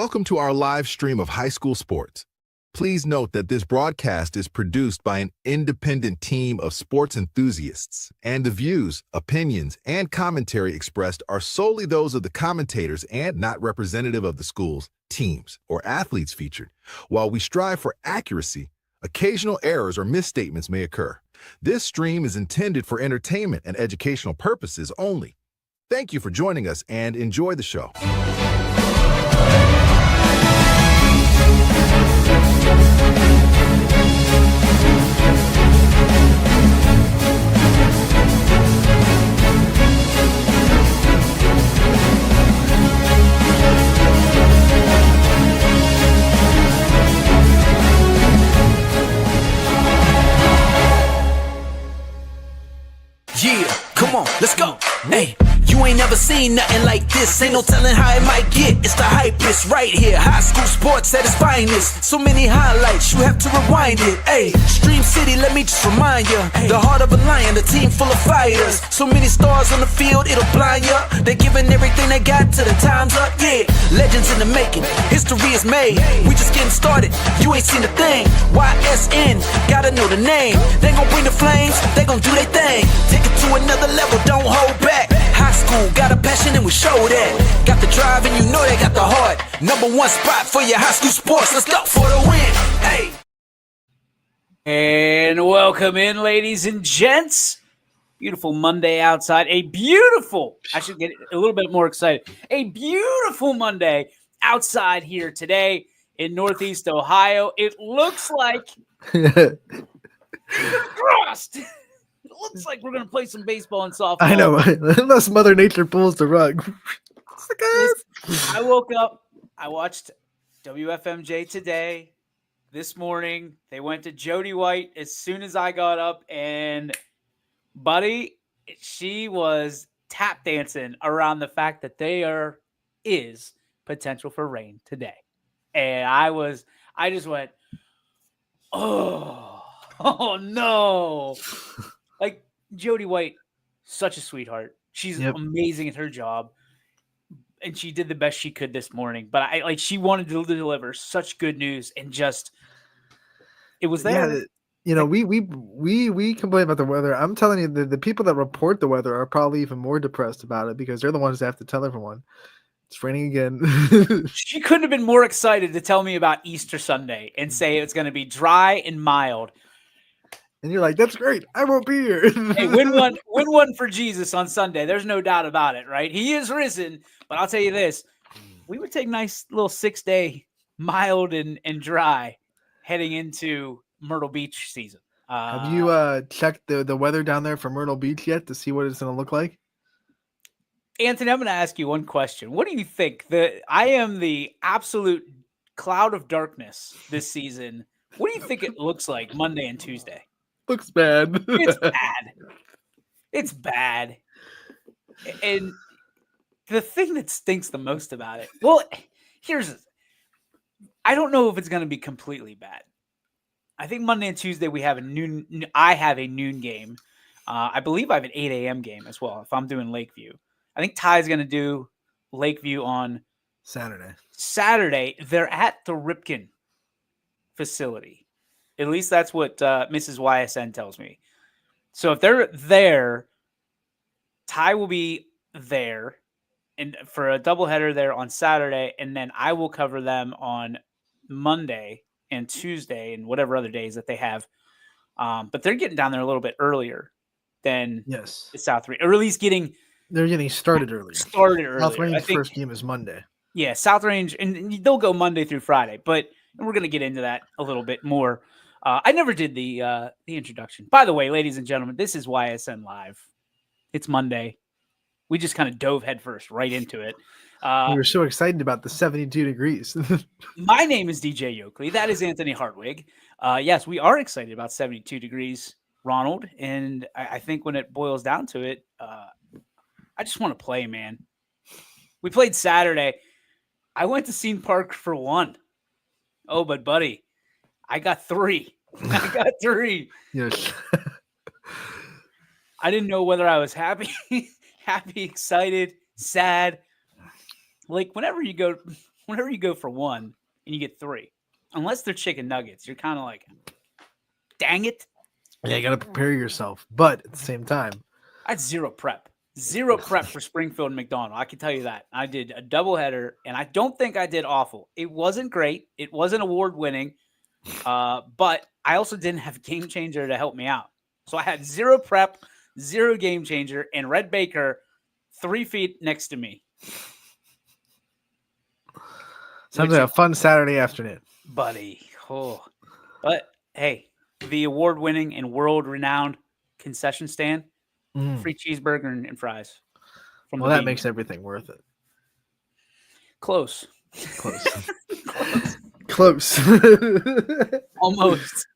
Welcome to our live stream of high school sports. Please note that this broadcast is produced by an independent team of sports enthusiasts, and the views, opinions, and commentary expressed are solely those of the commentators and not representative of the schools, teams, or athletes featured. While we strive for accuracy, occasional errors or misstatements may occur. This stream is intended for entertainment and educational purposes only. Thank you for joining us and enjoy the show. Yeah, come on, let's go. Hey, you ain't never seen nothing like this. Ain't no telling how it might get. It's the hypest right here. High school sports at its finest. So many highlights, you have to rewind it. Hey, Stream City, let me just remind ya. The heart of a lion, a team full of fighters. So many stars on the field, it'll blind ya. They're giving everything they got till the time's up. Yeah, legends in the making. History is made. We just getting started. You ain't seen a thing. YSN, gotta know the name. They gon' bring the flames. They gon' do their thing. Take it to another level. Don't hold back. High school, got a passion and we show that. Got the drive and you know they got the heart. Number one spot for your high school sports. Let's go for the win. Hey. And welcome in, ladies and gents. Beautiful Monday outside. I should get a little bit more excited. A beautiful Monday outside here today in Northeast Ohio. It looks like fingers crossed. It looks like we're going to play some baseball and softball. I know, unless Mother Nature pulls the rug. I woke up. I watched WFMJ today. This morning, they went to Jody White as soon as I got up. And, buddy, she was tap dancing around the fact that there is potential for rain today. And I just went, oh no. Like, Jody White, such a sweetheart. She's amazing at her job, and she did the best she could this morning. But she wanted to deliver such good news, and just it was there. Yeah, you know, we complain about the weather. I'm telling you, the people that report the weather are probably even more depressed about it because they're the ones that have to tell everyone it's raining again. She couldn't have been more excited to tell me about Easter Sunday and say it's going to be dry and mild. And you're like, that's great. I won't be here. Hey, win one for Jesus on Sunday. There's no doubt about it, right? He is risen. But I'll tell you this. We would take nice little 6-day mild and dry heading into Myrtle Beach season. Have you checked the weather down there for Myrtle Beach yet to see what it's going to look like? Anthony, I'm going to ask you one question. What do you think? I am the absolute cloud of darkness this season. What do you think it looks like Monday and Tuesday? Looks bad. It's bad. It's bad. And the thing that stinks the most about it, well, I don't know if it's going to be completely bad. I think Monday and Tuesday I have a noon game. I believe I have an 8 a.m. game as well if I'm doing Lakeview. I think Ty's going to do Lakeview on Saturday. They're at the Ripken facility. At least that's what Mrs. YSN tells me. So if they're there, Ty will be there and for a doubleheader there on Saturday, and then I will cover them on Monday and Tuesday and whatever other days that they have. But they're getting down there a little bit earlier than the South Range, or at least they're getting started earlier. South Range's first game is Monday. Yeah, South Range, and they'll go Monday through Friday, but we're going to get into that a little bit more. I never did the introduction. By the way, ladies and gentlemen, this is YSN Live. It's Monday. We just kind of dove headfirst right into it. We were so excited about the 72 degrees. My name is DJ Yoakley. That is Anthony Hartwig. Yes, we are excited about 72 degrees, Ronald. And I think when it boils down to it, I just want to play, man. We played Saturday. I went to Scene Park for one. Oh, but buddy, I got 3. Yes. I didn't know whether I was happy, excited, sad. Like whenever you go whenever you go for one and you get three, unless they're chicken nuggets, you're kind of like, dang it. Yeah, you got to prepare yourself. But at the same time, I had zero prep for Springfield and McDonald. I can tell you that. I did a doubleheader, and I don't think I did awful. It wasn't great. It wasn't award winning, but I also didn't have a game changer to help me out. So I had zero prep, zero game changer, and Red Baker 3 feet next to me. sounds like a fun Saturday afternoon. Buddy. Oh. But hey, the award winning and world renowned concession stand, free cheeseburger and fries. Well, that makes everything worth it. Close. Close. Almost.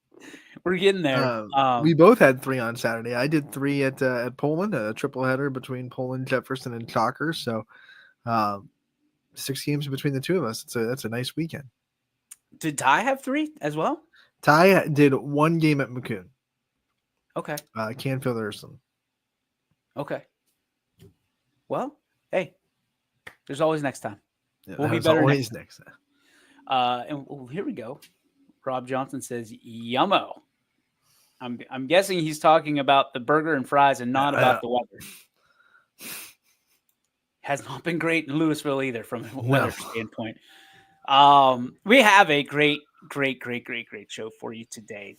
We're getting there. We both had 3 on Saturday. I did 3 at Poland, a triple header between Poland, Jefferson, and Chalker. So 6 games between the two of us. That's a nice weekend. Did Ty have 3 as well? Ty did 1 game at McCoon. Okay. Canfield Ursuline. Okay. Well, hey, there's always next time. Yeah, We'll be better always next time. And here we go. Rob Johnson says, "Yummo." I'm guessing he's talking about the burger and fries and not about the weather. Has not been great in Louisville either from a weather standpoint. We have a great show for you today.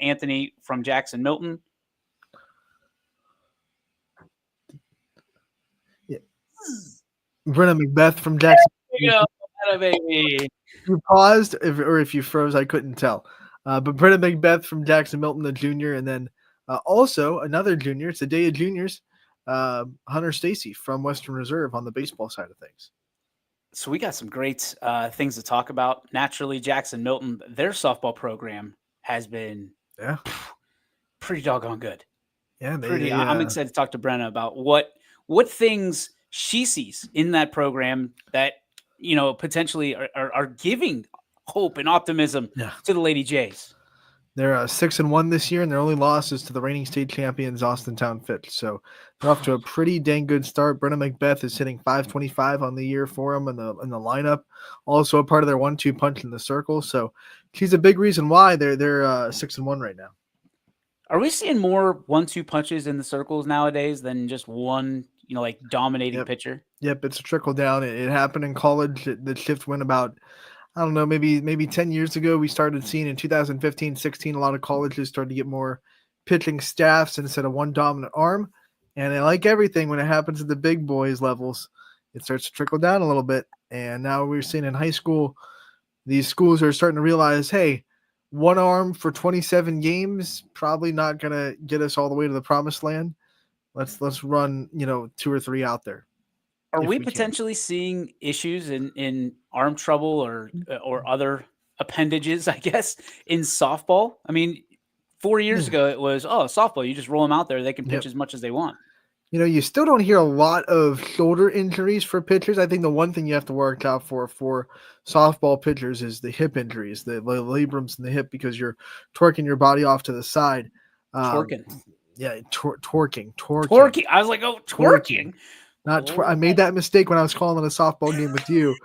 Anthony from Jackson Milton. Yeah. Brenna Macbeth from Jackson. Baby. You paused, or if you froze, I couldn't tell. But Brenna Macbeth from Jackson Milton, the junior, and then also another junior. It's a day of juniors. Hunter Stacy from Western Reserve on the baseball side of things. So we got some great things to talk about. Naturally, Jackson Milton, their softball program has been pretty doggone good. Yeah, I'm excited to talk to Brenna about what things she sees in that program that potentially are giving hope and optimism to the Lady Jays. They're 6-1 this year, and their only loss is to the reigning state champions, Austintown Fitch. So they're off to a pretty dang good start. Brenna Macbeth is hitting .525 on the year for them in the lineup. Also a part of their 1-2 punch in the circle. So she's a big reason why they're 6-1 right now. Are we seeing more 1-2 punches in the circles nowadays than just one, dominating pitcher? Yep, it's a trickle down. It happened in college. The shift went about, I don't know, maybe 10 years ago. We started seeing in 2015, 16, a lot of colleges started to get more pitching staffs instead of one dominant arm. And like everything, when it happens at the big boys levels, it starts to trickle down a little bit. And now we're seeing in high school, these schools are starting to realize, hey, one arm for 27 games, probably not going to get us all the way to the promised land. Let's run, 2 or 3 out there. Are we potentially seeing issues in arm trouble or other appendages, I guess, in softball? I mean, 4 years ago, it was, softball, you just roll them out there. They can pitch as much as they want. You still don't hear a lot of shoulder injuries for pitchers. I think the one thing you have to work out for softball pitchers is the hip injuries, the labrums in the hip, because you're torquing your body off to the side. Torquing. Yeah, torquing. I was like, twerking. I made that mistake when I was calling a softball game with you,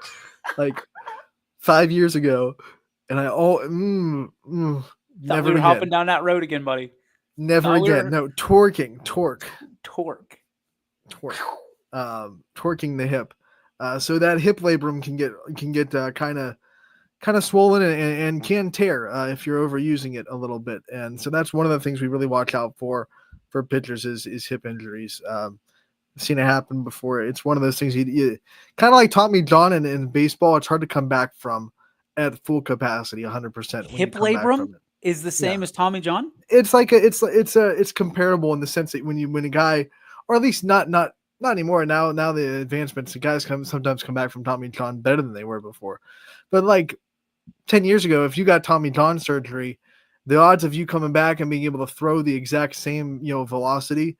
like 5 years ago, and never again. Hopping down that road again, buddy. Never again. No, torque. Torquing the hip, so that hip labrum can get kind of swollen and can tear if you're overusing it a little bit, and so that's one of the things we really watch out for pitchers is hip injuries. I've seen it happen before. It's one of those things you kind of like Tommy John in baseball. It's hard to come back from at full capacity, 100%. Hip labrum is the same as Tommy John. It's like it's comparable in the sense that when a guy, or at least not anymore. Now the advancements, the guys sometimes come back from Tommy John better than they were before. But like 10 years ago, if you got Tommy John surgery, the odds of you coming back and being able to throw the exact same velocity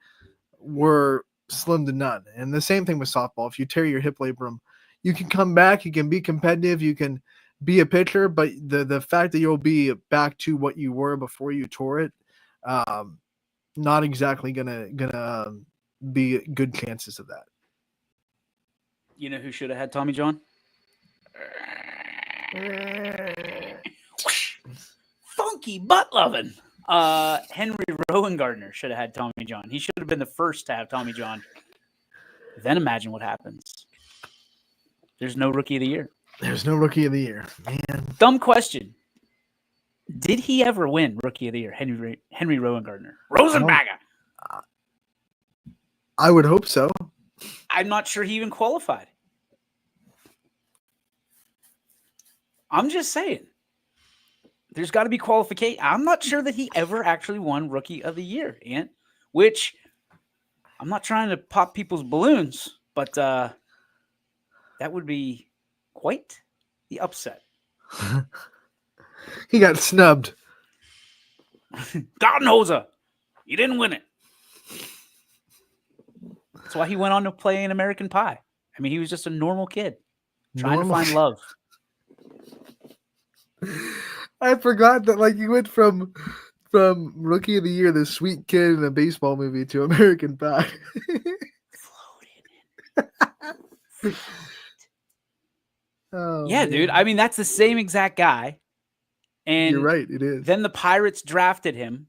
were slim to none. And the same thing with softball. If you tear your hip labrum, you can come back, you can be competitive, you can be a pitcher, but the fact that you'll be back to what you were before you tore it, not exactly gonna be good chances of that. You know who should have had Tommy John? Funky butt loving. Henry Rowan-Gardner should have had Tommy John. He should have been the first to have Tommy John. Then imagine what happens. There's no rookie of the year. There's no rookie of the year, man. Dumb question. Did he ever win rookie of the year? Henry Rowan-Gardner. Rosenbagger. I would hope so. I'm not sure he even qualified. I'm just saying. There's got to be qualification. I'm not sure that he ever actually won Rookie of the Year, Ant, which I'm not trying to pop people's balloons, but that would be quite the upset. He got snubbed. Gardenhoser, you didn't win it. That's why he went on to play in American Pie. I mean, he was just a normal kid trying to find love. I forgot that, like, you went from Rookie of the Year, the sweet kid in a baseball movie, to American Pie. Oh, yeah, man. dude. I mean, that's the same exact guy. And You're right, it is. then the Pirates drafted him.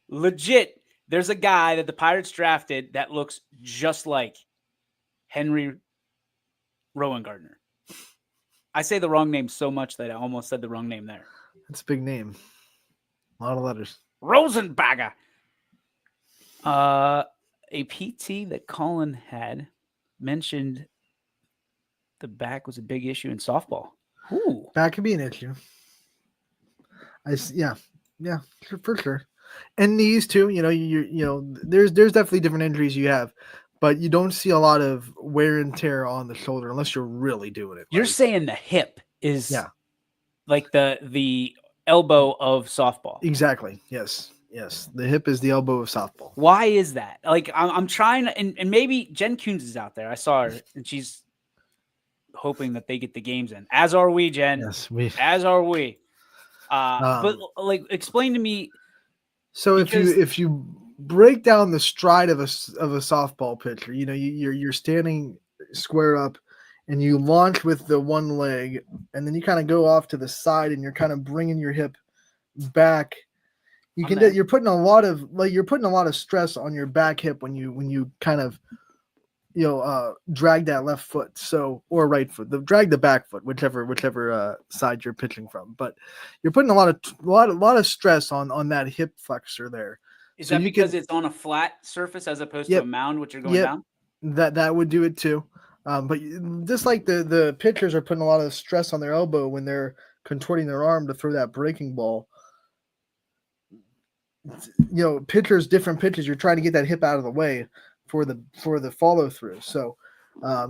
Legit, there's a guy that the Pirates drafted that looks just like Henry Rowan-Gardner. I say the wrong name so much that I almost said the wrong name there. That's a big name. A lot of letters. Rosenbagger. A PT that Colin had mentioned the back was a big issue in softball. Ooh. That could be an issue. Yeah, for sure. And knees too. You know, there's definitely different injuries you have, but you don't see a lot of wear and tear on the shoulder unless you're really doing it. You're right. saying the hip is Yeah. like the elbow of softball. Exactly. Yes. The hip is the elbow of softball. Why is that? Like I'm trying to, and maybe Jen Coons is out there. I saw her and she's hoping that they get the games in. As are we, Jen. Yes, As are we. But like, explain to me. So if you break down the stride of a softball pitcher, you know, you're standing square up and you launch with the one leg and then you kind of go off to the side and you're kind of bringing your hip back. You're putting a lot of stress on your back hip when you kind of, drag that left foot, or right foot, drag the back foot, whichever side you're pitching from. But you're putting a lot of stress on that hip flexor there. Is that because it's on a flat surface as opposed to a mound, which you're going down? That would do it too. But just like the pitchers are putting a lot of stress on their elbow when they're contorting their arm to throw that breaking ball. You know, different pitches, you're trying to get that hip out of the way for the follow through. So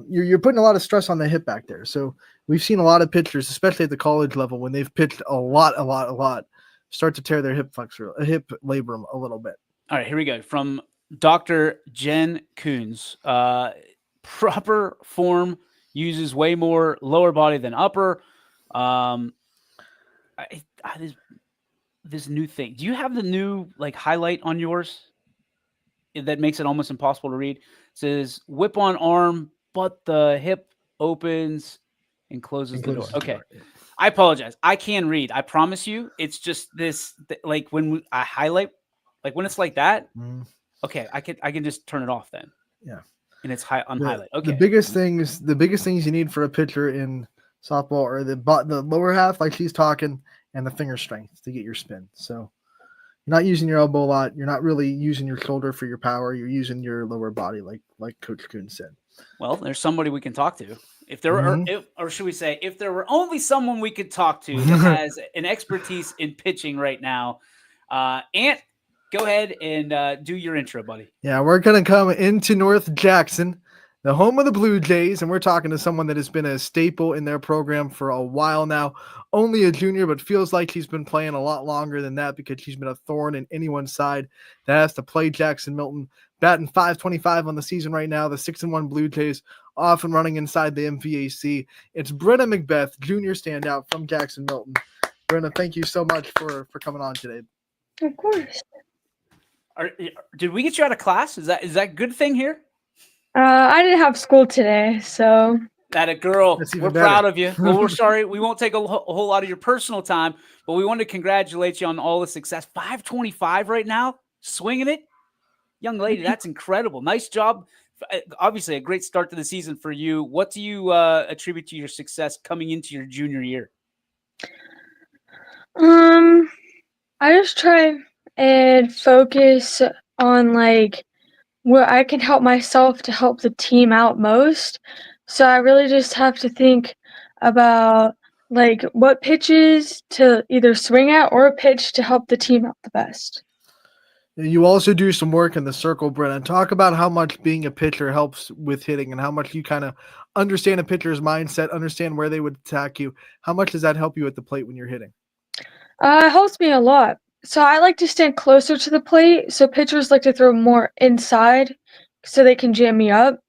you're putting a lot of stress on the hip back there. So we've seen a lot of pitchers, especially at the college level, when they've pitched a lot, start to tear their hip labrum a little bit. All right, here we go. From Dr. Jen Coons. Proper form uses way more lower body than upper. This new thing. Do you have the new highlight on yours that makes it almost impossible to read? It says whip on arm, but the hip opens and closes the door. Okay. I apologize. I can read. I promise you. It's just this, when I highlight, when it's like that. Okay, I can just turn it off then. Yeah. And it's on highlight. Okay. The biggest things you need for a pitcher in softball are the lower half, like she's talking, and the finger strength to get your spin. So you're not using your elbow a lot. You're not really using your shoulder for your power. You're using your lower body, like Coach Coons said. Well, there's somebody we can talk to. If there were, or should we say, if there were only someone we could talk to that has an expertise in pitching right now, Ant, go ahead and do your intro, buddy. Yeah, we're going to come into North Jackson, the home of the Blue Jays, and we're talking to someone that has been a staple in their program for a while now. Only a junior, but feels like she's been playing a lot longer than that because she's been a thorn in anyone's side that has to play Jackson Milton. Batting .525 on the season right now. The 6-1 Blue Jays off and running inside the MVAC. It's Brenna Macbeth, junior standout from Jackson Milton. Brenna, thank you so much for coming on today. Of course. Did we get you out of class? Is that a good thing here? I didn't have school today, so That a girl. That's even We're better. proud of you. Well, we're sorry. We won't take a whole lot of your personal time, but we want to congratulate you on all the success. 525 right now, swinging it. Young lady, that's incredible. Nice job. Obviously, a great start to the season for you. What do you attribute to your success coming into your junior year? I just try and focus on like where I can help myself to help the team out most. So I really just have to think about like what pitches to either swing at or a pitch to help the team out the best. You also do some work in the circle, Brennan. Talk about how much being a pitcher helps with hitting and how much you kind of understand a pitcher's mindset, understand where they would attack you. How much does that help you at the plate when you're hitting? It helps me a lot. So I like to stand closer to the plate. So pitchers like to throw more inside so they can jam me up.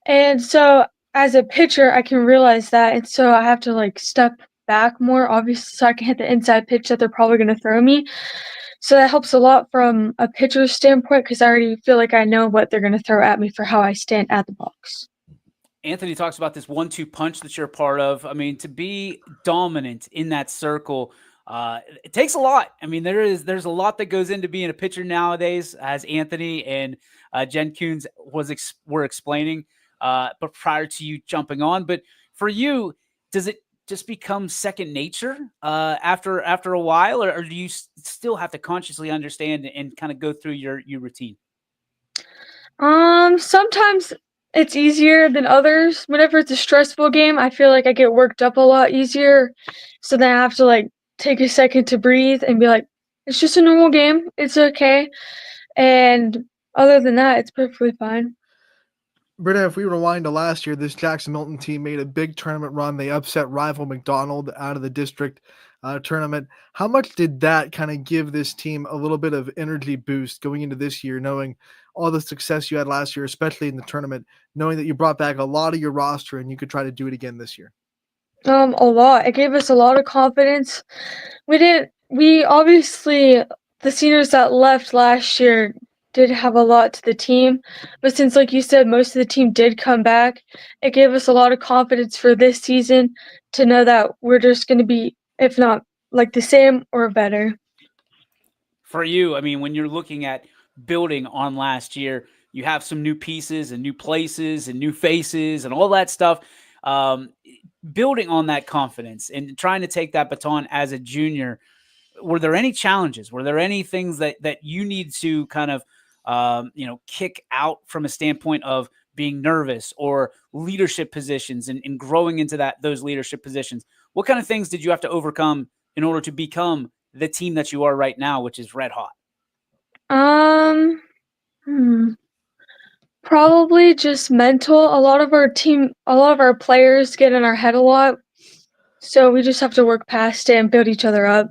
And so as a pitcher, I can realize that. And so I have to like step back more, obviously, so I can hit the inside pitch that they're probably going to throw me. So that helps a lot from a pitcher's standpoint because I already feel like I know what they're going to throw at me for how I stand at the box. Anthony talks about this 1-2 punch that you're a part of. I mean, to be dominant in that circle, it takes a lot. I mean, there's a lot that goes into being a pitcher nowadays, as Anthony and Jen Coons were explaining. But prior to you jumping on, but for you, does it just become second nature after a while, or do you still have to consciously understand and kind of go through your routine? Sometimes it's easier than others. Whenever it's a stressful game, I feel like I get worked up a lot easier. So then I have to like take a second to breathe and be like, it's just a normal game. It's okay. And other than that, it's perfectly fine. Britta, if we rewind to last year, this Jackson Milton team made a big tournament run. They upset rival McDonald out of the district tournament. How much did that kind of give this team a little bit of energy boost going into this year, knowing all the success you had last year, especially in the tournament, knowing that you brought back a lot of your roster and you could try to do it again this year? A lot. It gave us a lot of confidence. We obviously, the seniors that left last year did have a lot to the team, but since, like you said, most of the team did come back, it gave us a lot of confidence for this season to know that we're just going to be, if not like the same or better. For you, I mean, when you're looking at building on last year, you have some new pieces and new places and new faces and all that stuff. Building on that confidence and trying to take that baton as a junior, were there any challenges? Were there any things that you need to kind of kick out from a standpoint of being nervous or leadership positions and growing into those leadership positions? What kind of things did you have to overcome in order to become the team that you are right now, which is red hot? Probably just mental. A lot of our players get in our head a lot. So we just have to work past it and build each other up.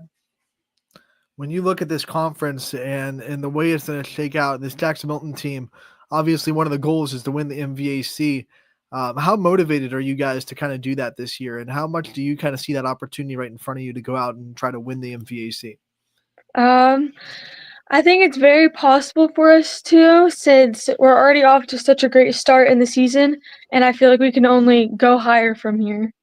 When you look at this conference and the way it's going to shake out, this Jackson Milton team, obviously one of the goals is to win the MVAC. How motivated are you guys to kind of do that this year? And how much do you kind of see that opportunity right in front of you to go out and try to win the MVAC? I think it's very possible for us to, since we're already off to such a great start in the season, and I feel like we can only go higher from here.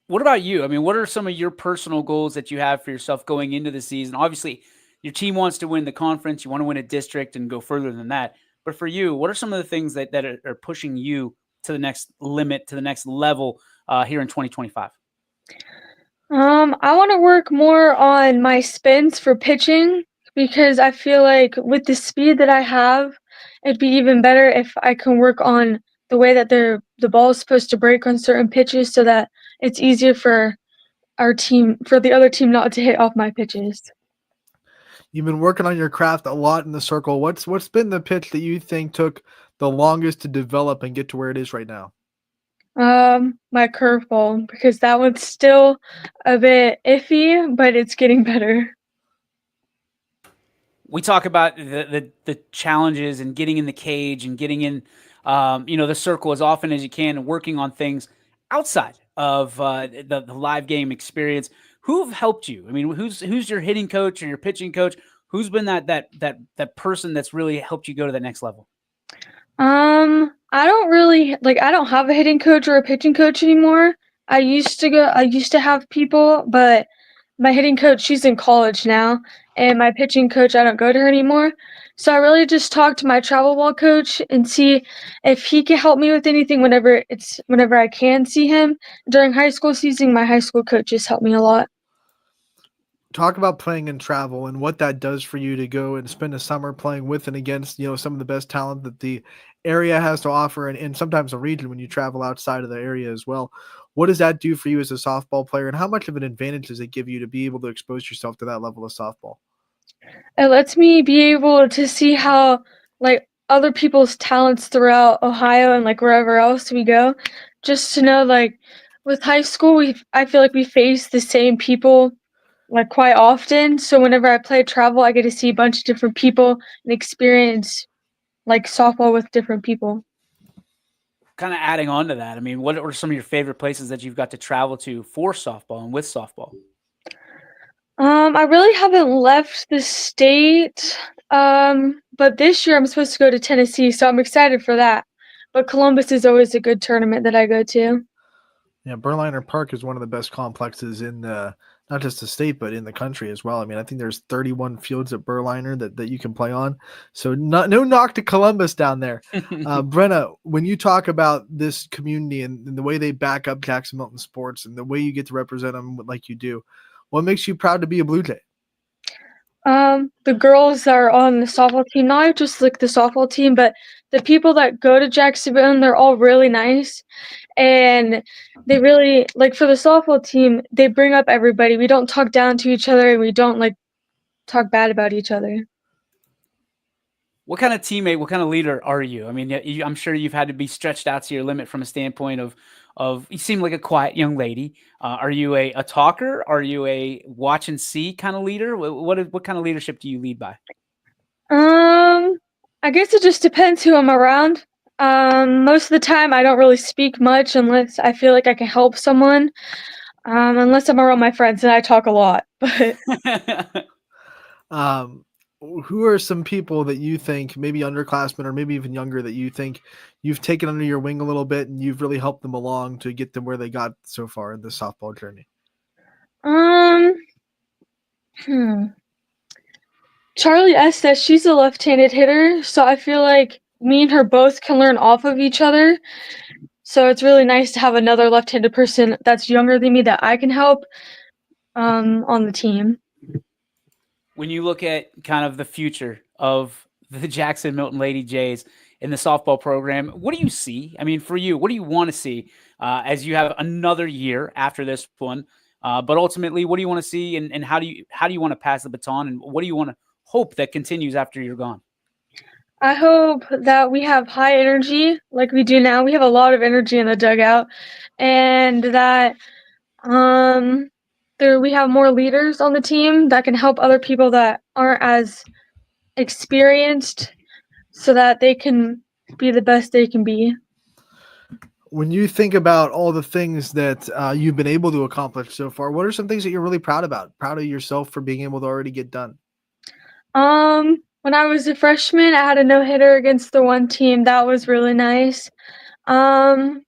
What about you? I mean, what are some of your personal goals that you have for yourself going into the season? Obviously, your team wants to win the conference. You want to win a district and go further than that. But for you, what are some of the things that are pushing you to the next limit, to the next level here in 2025? I want to work more on my spins for pitching because I feel like with the speed that I have, it'd be even better if I can work on the way that the ball is supposed to break on certain pitches so that it's easier for the other team not to hit off my pitches. You've been working on your craft a lot in the circle. What's been the pitch that you think took the longest to develop and get to where it is right now? My curveball, because that one's still a bit iffy, but it's getting better. We talk about the challenges and getting in the cage and getting in, the circle as often as you can and working on things outside of the live game experience. Who have helped you? I mean, who's your hitting coach or your pitching coach? Who's been that person that's really helped you go to the next level? I don't really like I don't have a hitting coach or a pitching coach anymore. I used to have people, but my hitting coach, she's in college now, and my pitching coach, I don't go to her anymore. So I really just talk to my travel ball coach and see if he can help me with anything whenever I can see him. During high school season, my high school coaches helped me a lot. Talk about playing in travel and what that does for you to go and spend a summer playing with and against, some of the best talent that the area has to offer, and sometimes a region when you travel outside of the area as well. What does that do for you as a softball player, and how much of an advantage does it give you to be able to expose yourself to that level of softball? It lets me be able to see how like other people's talents throughout Ohio and like wherever else we go. Just to know like with high school I feel like we face the same people like quite often. So whenever I play travel I get to see a bunch of different people and experience like softball with different people. Kind of adding on to that, I mean, what are some of your favorite places that you've got to travel to for softball and with softball? I really haven't left the state. But this year I'm supposed to go to Tennessee, so I'm excited for that. But Columbus is always a good tournament that I go to. Yeah, Berliner Park is one of the best complexes in the not just the state but in the country as well. I mean, I think there's 31 fields at Berliner that you can play on. So no knock to Columbus down there. Brenna, when you talk about this community and the way they back up Jackson Milton sports and the way you get to represent them like you do, what makes you proud to be a Blue Jay? The girls are on the softball team, not just like the softball team, but the people that go to Jacksonville, they're all really nice. And they really like for the softball team, they bring up everybody. We don't talk down to each other and we don't like talk bad about each other. What kind of teammate, what kind of leader are you? I mean, I'm sure you've had to be stretched out to your limit from a standpoint of you seem like a quiet young lady. Are you a talker? Are you a watch and see kind of leader? What kind of leadership do you lead by? I guess it just depends who I'm around. Most of the time I don't really speak much unless I feel like I can help someone. Unless I'm around my friends and I talk a lot. But Um, who are some people that you think, maybe underclassmen or maybe even younger, that you think you've taken under your wing a little bit and you've really helped them along to get them where they got so far in the softball journey? um hmm. Charlie Estes, she's a left-handed hitter, so I feel like me and her both can learn off of each other. So it's really nice to have another left-handed person that's younger than me that I can help on the team. When you look at kind of the future of the Jackson Milton Lady Jays in the softball program, what do you see? I mean, for you, what do you want to see as you have another year after this one? But ultimately, what do you want to see, and how do you want to pass the baton, and what do you want to hope that continues after you're gone? I hope that we have high energy like we do now. We have a lot of energy in the dugout, and that um, we have more leaders on the team that can help other people that aren't as experienced, so that they can be the best they can be. When you think about all the things that you've been able to accomplish so far, what are some things that you're really proud about? Proud of yourself for being able to already get done? When I was a freshman, I had a no hitter against the one team. That was really nice. Um,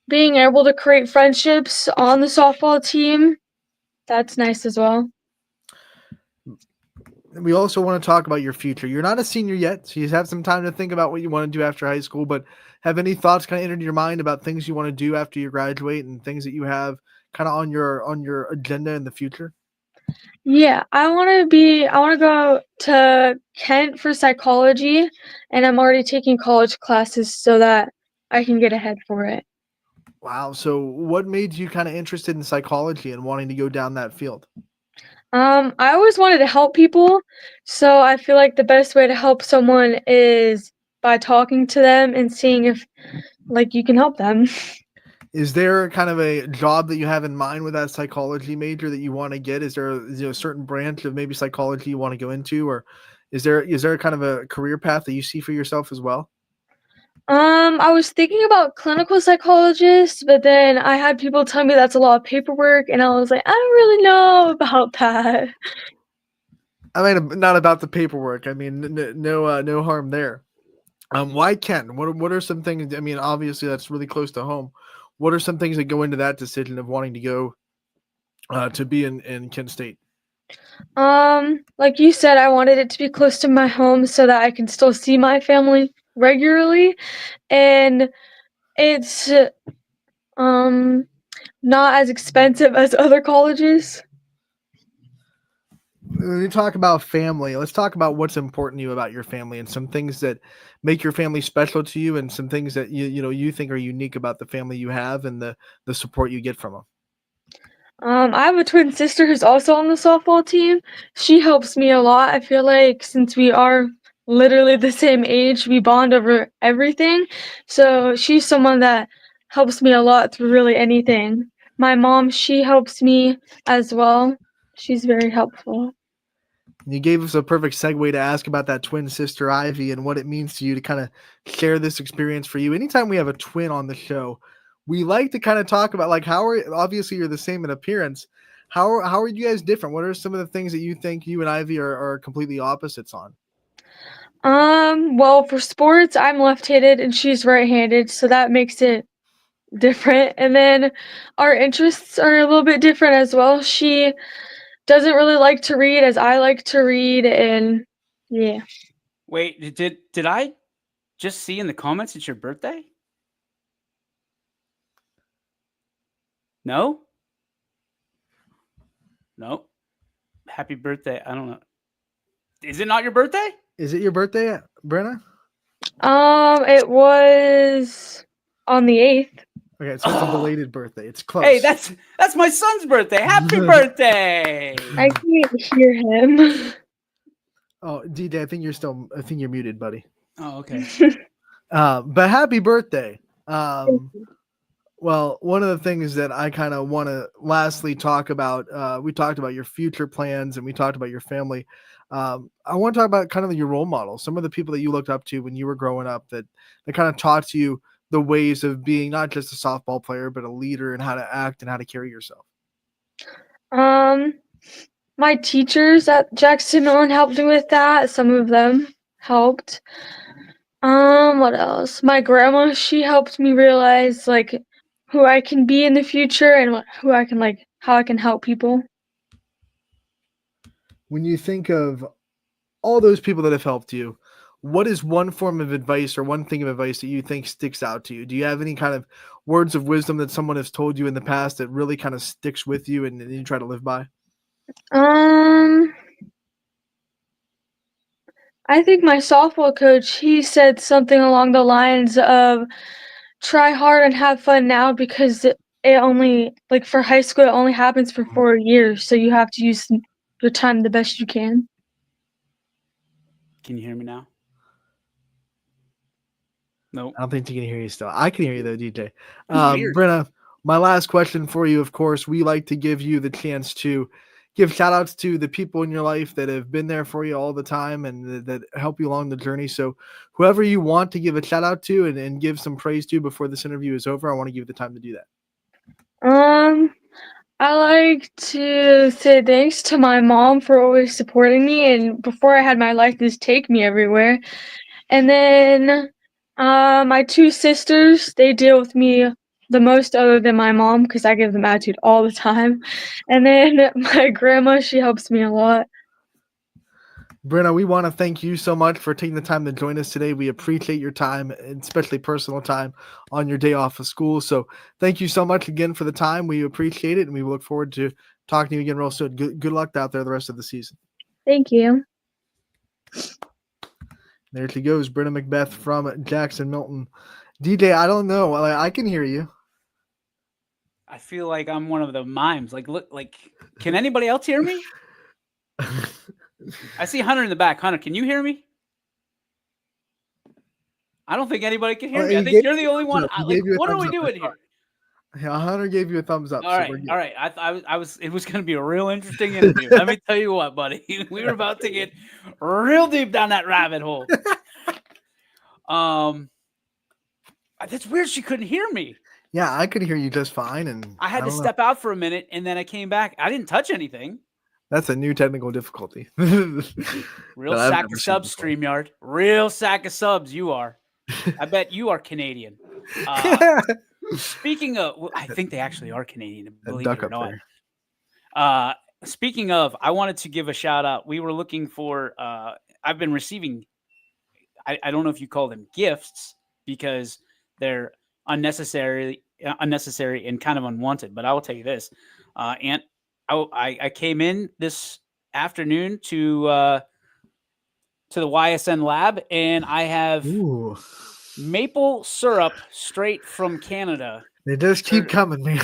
Being able to create friendships on the softball team, that's nice as well. We also want to talk about your future. You're not a senior yet, so you have some time to think about what you want to do after high school, but have any thoughts kind of entered your mind about things you want to do after you graduate and things that you have kind of on your agenda in the future? Yeah, I want to go to Kent for psychology, and I'm already taking college classes so that I can get ahead for it. Wow. So what made you kind of interested in psychology and wanting to go down that field? I always wanted to help people, so I feel like the best way to help someone is by talking to them and seeing if like you can help them. Is there kind of a job that you have in mind with that psychology major that you want to get? Is there a certain branch of maybe psychology you want to go into, or is there kind of a career path that you see for yourself as well? I was thinking about clinical psychologist, but then I had people tell me that's a lot of paperwork, and I was like, I don't really know about that. I mean, not about the paperwork. I mean, no harm there. Why Kent? What are some things? I mean, obviously that's really close to home. What are some things that go into that decision of wanting to go to be in Kent State? Like you said, I wanted it to be close to my home so that I can still see my family regularly, and it's um not as expensive as other colleges. When you talk about family, let's talk about what's important to you about your family and some things that make your family special to you, and some things that you think are unique about the family you have and the support you get from them. I have a twin sister who's also on the softball team. She helps me a lot. I feel like since we are literally the same age, we bond over everything. So she's someone that helps me a lot through really anything. My mom, she helps me as well. She's very helpful. You gave us a perfect segue to ask about that twin sister Ivy and what it means to you to kind of share this experience for you. Anytime we have a twin on the show, we like to kind of talk about like obviously you're the same in appearance. How are you guys different? What are some of the things that you think you and Ivy are completely opposites on? Well, for sports, I'm left-handed and she's right-handed, so that makes it different. And then our interests are a little bit different as well. She doesn't really like to read as I like to read, and yeah. Wait, did I just see in the comments it's your birthday? No? Nope. Happy birthday. I don't know. Is it not your birthday? Is it your birthday, Brenna? It was on the 8th. Okay, so it's a belated birthday. It's close. Hey, that's my son's birthday. Happy birthday. I can't hear him. Oh, DJ, I think you're muted, buddy. Oh, okay. But happy birthday. Well, one of the things that I kind of want to lastly talk about, we talked about your future plans and we talked about your family. I want to talk about kind of your role models, some of the people that you looked up to when you were growing up that kind of taught you the ways of being not just a softball player, but a leader and how to act and how to carry yourself. My teachers at Jackson Millen helped me with that. Some of them helped. What else? My grandma, she helped me realize like who I can be in the future and how I can help people. When you think of all those people that have helped you, what is one form of advice or one thing of advice that you think sticks out to you? Do you have any kind of words of wisdom that someone has told you in the past that really kind of sticks with you and you try to live by? I think my softball coach, he said something along the lines of try hard and have fun now because it only, like for high school, it only happens for 4 years. So you have to use your time the best you can. Can you hear me now? Nope. I don't think you can hear you still. I can hear you though, DJ. Weird. Brenna, my last question for you, of course, we like to give you the chance to give shout outs to the people in your life that have been there for you all the time and that help you along the journey. So whoever you want to give a shout out to and give some praise to before this interview is over, I want to give you the time to do that. I like to say thanks to my mom for always supporting me, and before I had my license, take me everywhere. And then my 2 sisters, they deal with me the most other than my mom because I give them attitude all the time. And then my grandma, she helps me a lot. Brenna, we want to thank you so much for taking the time to join us today. We appreciate your time, especially personal time on your day off of school. So thank you so much again for the time. We appreciate it, and we look forward to talking to you again real soon. Good luck out there the rest of the season. Thank you. There she goes, Brenna Macbeth from Jackson Milton. DJ, I don't know. I can hear you. I feel like I'm one of the mimes. Like, look, like, can anybody else hear me? I see Hunter in the back. Hunter, can you hear me? I don't think anybody can hear me. I think you're the only one. What are we doing here? Yeah, Hunter gave you a thumbs up. All right. I was. It was going to be a real interesting interview. Let me tell you what, buddy. We were about to get real deep down that rabbit hole. That's weird. She couldn't hear me. Yeah, I could hear you just fine, and I had to step out for a minute, and then I came back. I didn't touch anything. That's a new technical difficulty. Real sack of subs, StreamYard. Real sack of subs, you are. I bet you are Canadian. Speaking of, well, I think they actually are Canadian, believe duck it or up not. there. Speaking of, I wanted to give a shout out. We were looking for, I've been receiving, I don't know if you call them gifts because they're unnecessary and kind of unwanted, but I will tell you this. And I came in this afternoon to the YSN lab and I have Ooh, maple syrup straight from Canada. they just keep Sir- coming, man.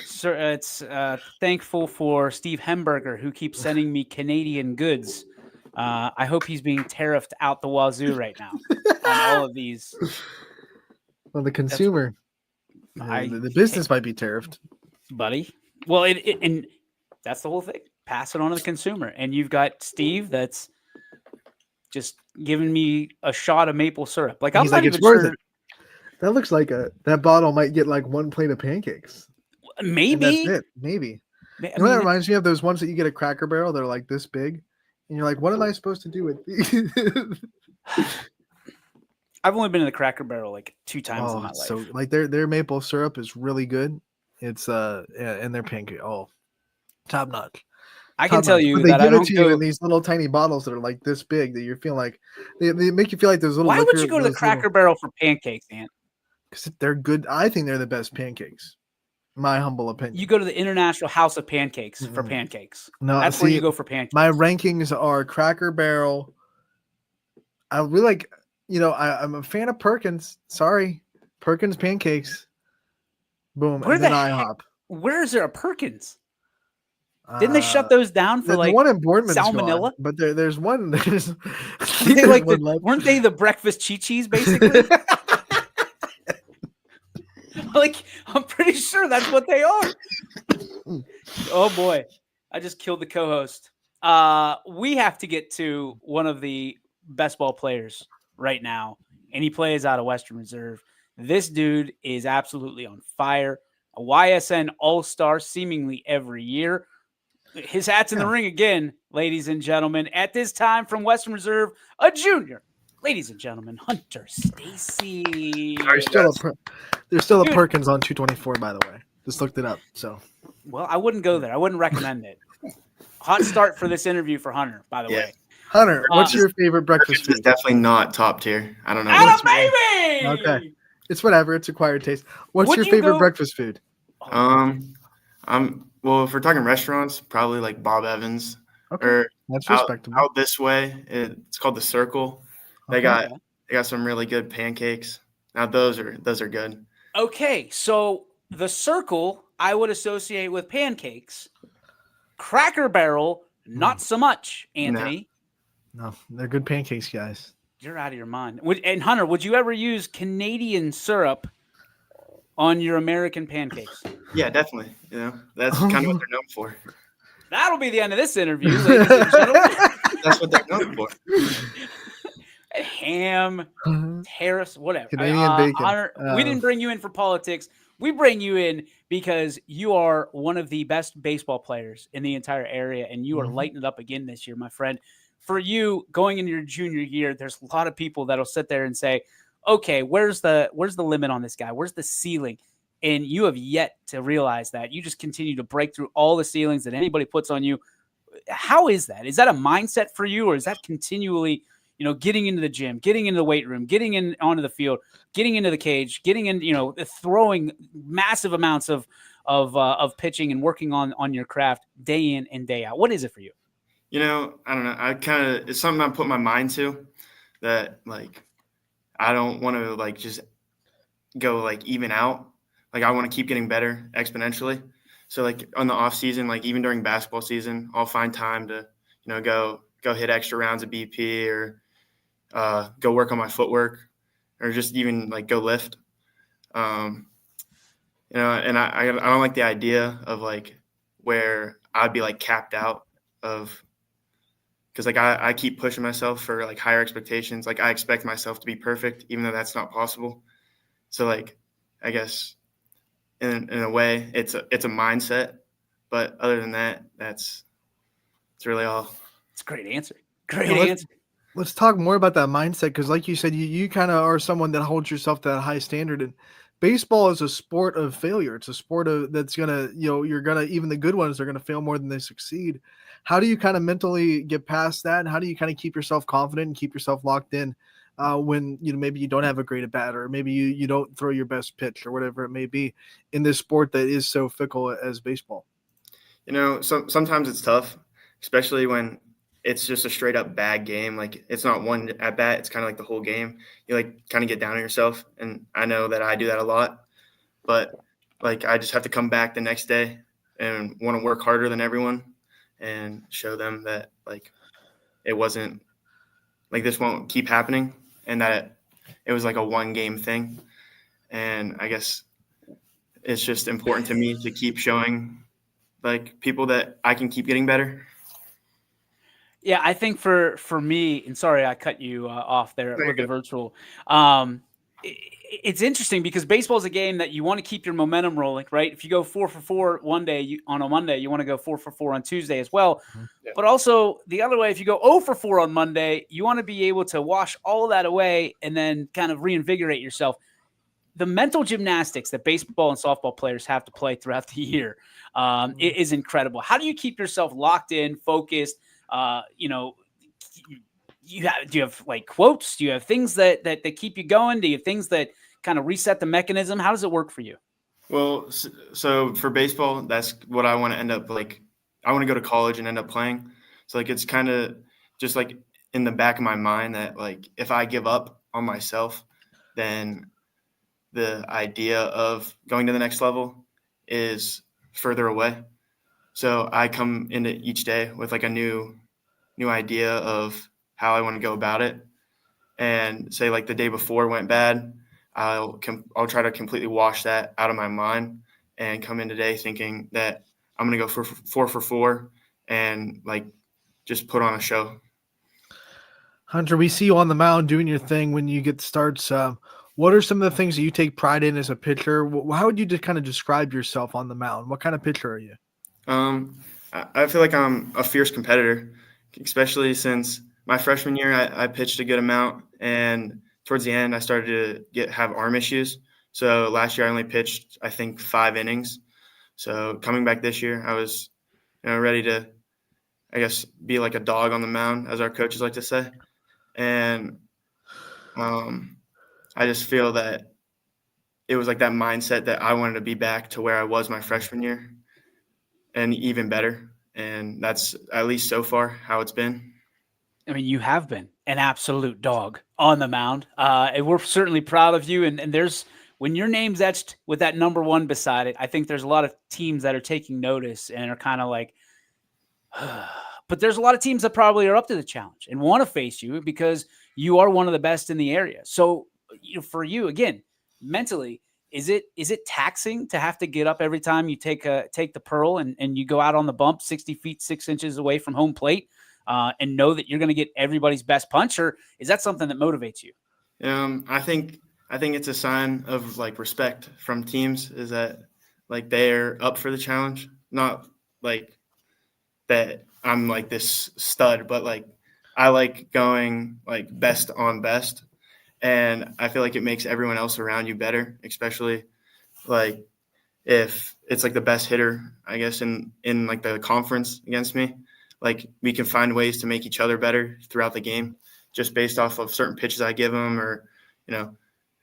Sir, it's thankful for Steve Hemberger who keeps sending me Canadian goods. I hope he's being tariffed out the wazoo right now on all of these. Well, the consumer, the business might be tariffed. Buddy. Well, and that's the whole thing. Pass it on to the consumer, and you've got Steve that's just giving me a shot of maple syrup. Like I'm He's not like, even it's worth sure. it. That looks like that bottle might get like one plate of pancakes. Maybe. And that's it. Maybe. I You know what that mean, reminds me of? Those ones that you get at Cracker Barrel. They're like this big, and you're like, what am I supposed to do with these? I've only been in the Cracker Barrel like 2 times in my life. So like their maple syrup is really good. It's and their pancake. Oh, top notch. I can Top tell notch. you But they that I give it don't to go. you in these little tiny bottles that are like this big that you're feeling like they make you feel like those little. Why would you go to the Cracker Barrel for pancakes, Ant? Because they're good. I think they're the best pancakes. My humble opinion. You go to the International House of Pancakes for Mm-mm. pancakes. No, That's where see, you go for pancakes. My rankings are Cracker Barrel. I really like, I'm a fan of Perkins. Sorry, Perkins pancakes. Boom, Where and then the heck- IHOP. Where is there a Perkins? Didn't they shut those down for the like one in Boardman's salmonella? gone, but there's one. There's, Weren't they like one left. weren't they the breakfast chi-chis basically? Like I'm pretty sure that's what they are. Oh boy, I just killed the co-host. We have to get to one of the best ball players right now, and he plays out of Western Reserve. This dude is absolutely on fire. A YSN All-Star seemingly every year. His hat's in the ring again, ladies and gentlemen. At this time from Western Reserve, a junior. Ladies and gentlemen, Hunter Stacy. There's still a Dude. Perkins on 224, by the way. Just looked it up. So Well, I wouldn't go there. I wouldn't recommend it. Hot start for this interview for Hunter, by the Yeah. way. Hunter, what's your favorite breakfast Breakfast is food? definitely not top tier. I don't know. Atta what's- baby! Okay. It's whatever. It's acquired taste. What's Would your you favorite go- breakfast food? Well, if we're talking restaurants, probably like Bob Evans Okay, or that's out, respectable. out this way. It's called the Circle. They Okay. got some really good pancakes. Now those are good. Okay, so the Circle I would associate with pancakes. Cracker Barrel, not so much, Anthony. No, they're good pancakes, guys. You're out of your mind. And Hunter, would you ever use Canadian syrup on your American pancakes? Yeah, definitely. That's kind of what they're known for. That'll be the end of this interview, ladies and gentlemen. That's what they're known for. Ham, tariffs, whatever. Canadian bacon. Hunter, we didn't bring you in for politics. We bring you in because you are one of the best baseball players in the entire area, and you are lighting it up again this year, my friend. For you, going into your junior year, there's a lot of people that'll sit there and say, okay, where's the limit on this guy? Where's the ceiling? And you have yet to realize that. You just continue to break through all the ceilings that anybody puts on you. How is that? Is that a mindset for you, or is that continually, getting into the gym, getting into the weight room, getting in onto the field, getting into the cage, getting in, throwing massive amounts of pitching and working on your craft day in and day out? What is it for you? I don't know. It's something I put my mind to, that like I don't want to like just go like even out. Like I want to keep getting better exponentially. So like on the off season, like even during basketball season, I'll find time to, go hit extra rounds of BP or go work on my footwork or just even like go lift. And I don't like the idea of like where I'd be like capped out of, because like I keep pushing myself for like higher expectations. Like I expect myself to be perfect, even though that's not possible. So like, I guess in a way it's a mindset, but other than that, it's really all. It's a great answer. Great Yeah, answer. Let's talk more about that mindset because, like you said, you kind of are someone that holds yourself to that high standard. And baseball is a sport of failure. It's a sport of that's gonna, you're gonna even the good ones are gonna fail more than they succeed. How do you kind of mentally get past that? And how do you kind of keep yourself confident and keep yourself locked in when maybe you don't have a great at bat or maybe you don't throw your best pitch or whatever it may be in this sport that is so fickle as baseball? Sometimes it's tough, especially when it's just a straight up bad game. Like it's not one at bat; it's kind of like the whole game. You like kind of get down on yourself, and I know that I do that a lot. But like I just have to come back the next day and want to work harder than everyone and show them that like it wasn't like this won't keep happening and that it was like a one game thing. And I guess it's just important to me to keep showing like people that I can keep getting better. Yeah, I think for me, and sorry I cut you off there Very with the good. virtual. It's interesting because baseball is a game that you want to keep your momentum rolling, right? If you go 4 for 4 one day on a Monday, you want to go 4 for 4 on Tuesday as well. Yeah. But also the other way, if you go 0 for 4 on Monday, you want to be able to wash all of that away and then kind of reinvigorate yourself. The mental gymnastics that baseball and softball players have to play throughout the year it is incredible. How do you keep yourself locked in, focused? Do you have like quotes? Do you have things that keep you going? Do you have things that kind of reset the mechanism? How does it work for you? Well, so for baseball, that's what I want to end up like. I want to go to college and end up playing. So like it's kind of just like in the back of my mind that like if I give up on myself, then the idea of going to the next level is further away. So I come into each day with like a new idea of how I want to go about it. And say like the day before went bad, I'll try to completely wash that out of my mind and come in today thinking that I'm going to go for 4 for 4 and like just put on a show. Hunter, we see you on the mound doing your thing when you get starts. What are some of the things that you take pride in as a pitcher? How would you just kind of describe yourself on the mound? What kind of pitcher are you? I feel like I'm a fierce competitor, especially since my freshman year I pitched a good amount, and towards the end I started to have arm issues. So last year I only pitched I think 5 innings. So coming back this year, I was ready to, I guess, be like a dog on the mound, as our coaches like to say. And I just feel that it was like that mindset that I wanted to be back to where I was my freshman year and even better. And that's at least so far how it's been. I mean, you have been an absolute dog on the mound. And we're certainly proud of you. And there's, when your name's etched with that number 1 beside it, I think there's a lot of teams that are taking notice and are kind of like, but there's a lot of teams that probably are up to the challenge and want to face you because you are one of the best in the area. So, for you, again, mentally, is it taxing to have to get up every time you take the pearl and you go out on the bump 60 feet, 6 inches away from home plate and know that you're going to get everybody's best punch, or is that something that motivates you? I think it's a sign of like respect from teams is that like they're up for the challenge, not like that I'm like this stud, but like I like going like best on best. And I feel like it makes everyone else around you better, especially like if it's like the best hitter, I guess, in like the conference against me. Like we can find ways to make each other better throughout the game just based off of certain pitches I give him or,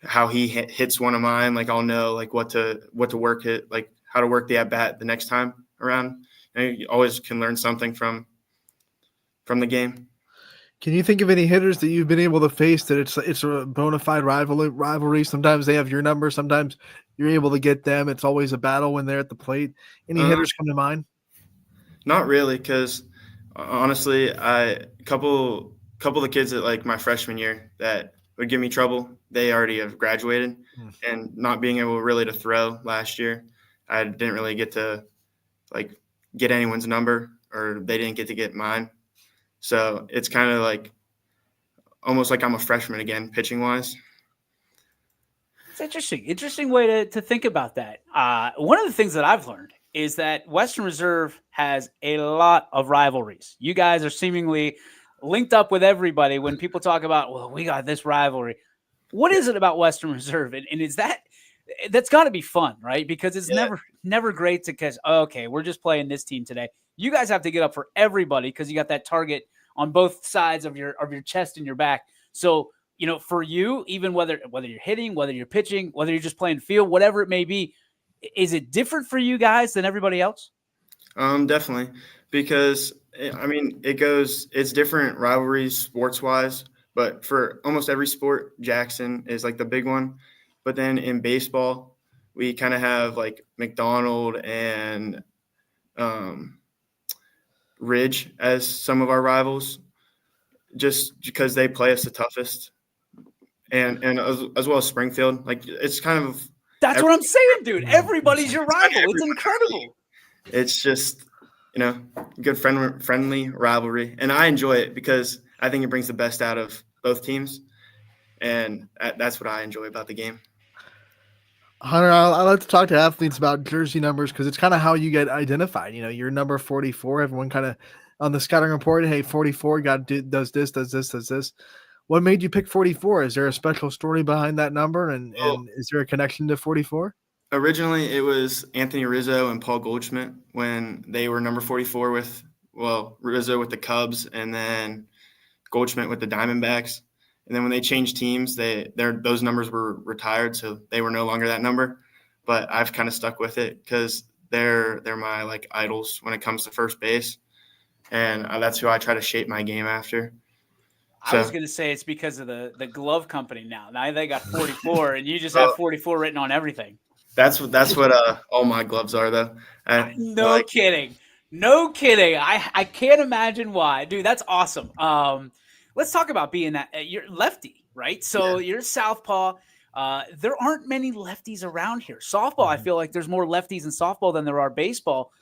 how he hits one of mine. Like I'll know like what to work it, like how to work the at bat the next time around. You always can learn something from the game. Can you think of any hitters that you've been able to face that it's a bona fide rivalry? Sometimes they have your number. Sometimes you're able to get them. It's always a battle when they're at the plate. Any hitters come to mind? Not really, because honestly, a couple of the kids that like my freshman year that would give me trouble, they already have graduated. And not being able really to throw last year, I didn't really get to like get anyone's number, or they didn't get to get mine. So it's kind of like almost like I'm a freshman again, pitching wise. It's interesting way to think about that. One of the things that I've learned is that Western Reserve has a lot of rivalries. You guys are seemingly linked up with everybody when people talk about, well, we got this rivalry. What is it about Western Reserve? And is that's got to be fun, right? Because it's never great to catch, okay, we're just playing this team today. You guys have to get up for everybody because you got that target on both sides of your chest and your back. So, for you, even whether you're hitting, whether you're pitching, whether you're just playing field, whatever it may be, is it different for you guys than everybody else? Definitely, because it's different rivalries sports wise, but for almost every sport, Jackson is like the big one. But then in baseball, we kind of have like McDonald and Ridge as some of our rivals, just because they play us the toughest, and as well as Springfield. Like it's kind of that's what I'm saying, dude. Everybody's your rival. It's incredible. It's just good friendly rivalry, and I enjoy it because I think it brings the best out of both teams, and that's what I enjoy about the game. Hunter, I like to talk to athletes about jersey numbers because it's kind of how you get identified. You're number 44. Everyone kind of on the scouting report, hey, 44 does this. What made you pick 44? Is there a special story behind that number, and is there a connection to 44? Originally, it was Anthony Rizzo and Paul Goldschmidt when they were number 44 Rizzo with the Cubs and then Goldschmidt with the Diamondbacks. And then when they changed teams, those numbers were retired, so they were no longer that number. But I've kind of stuck with it because they're my like idols when it comes to first base, and that's who I try to shape my game after. I was going to say it's because of the glove company now. Now they got 44, and you just have 44 written on everything. That's what all my gloves are, though. No kidding. I can't imagine why, dude. That's awesome. Let's talk about being that you're lefty, right? So you're southpaw. There aren't many lefties around here. Softball, I feel like there's more lefties in softball than there are baseball.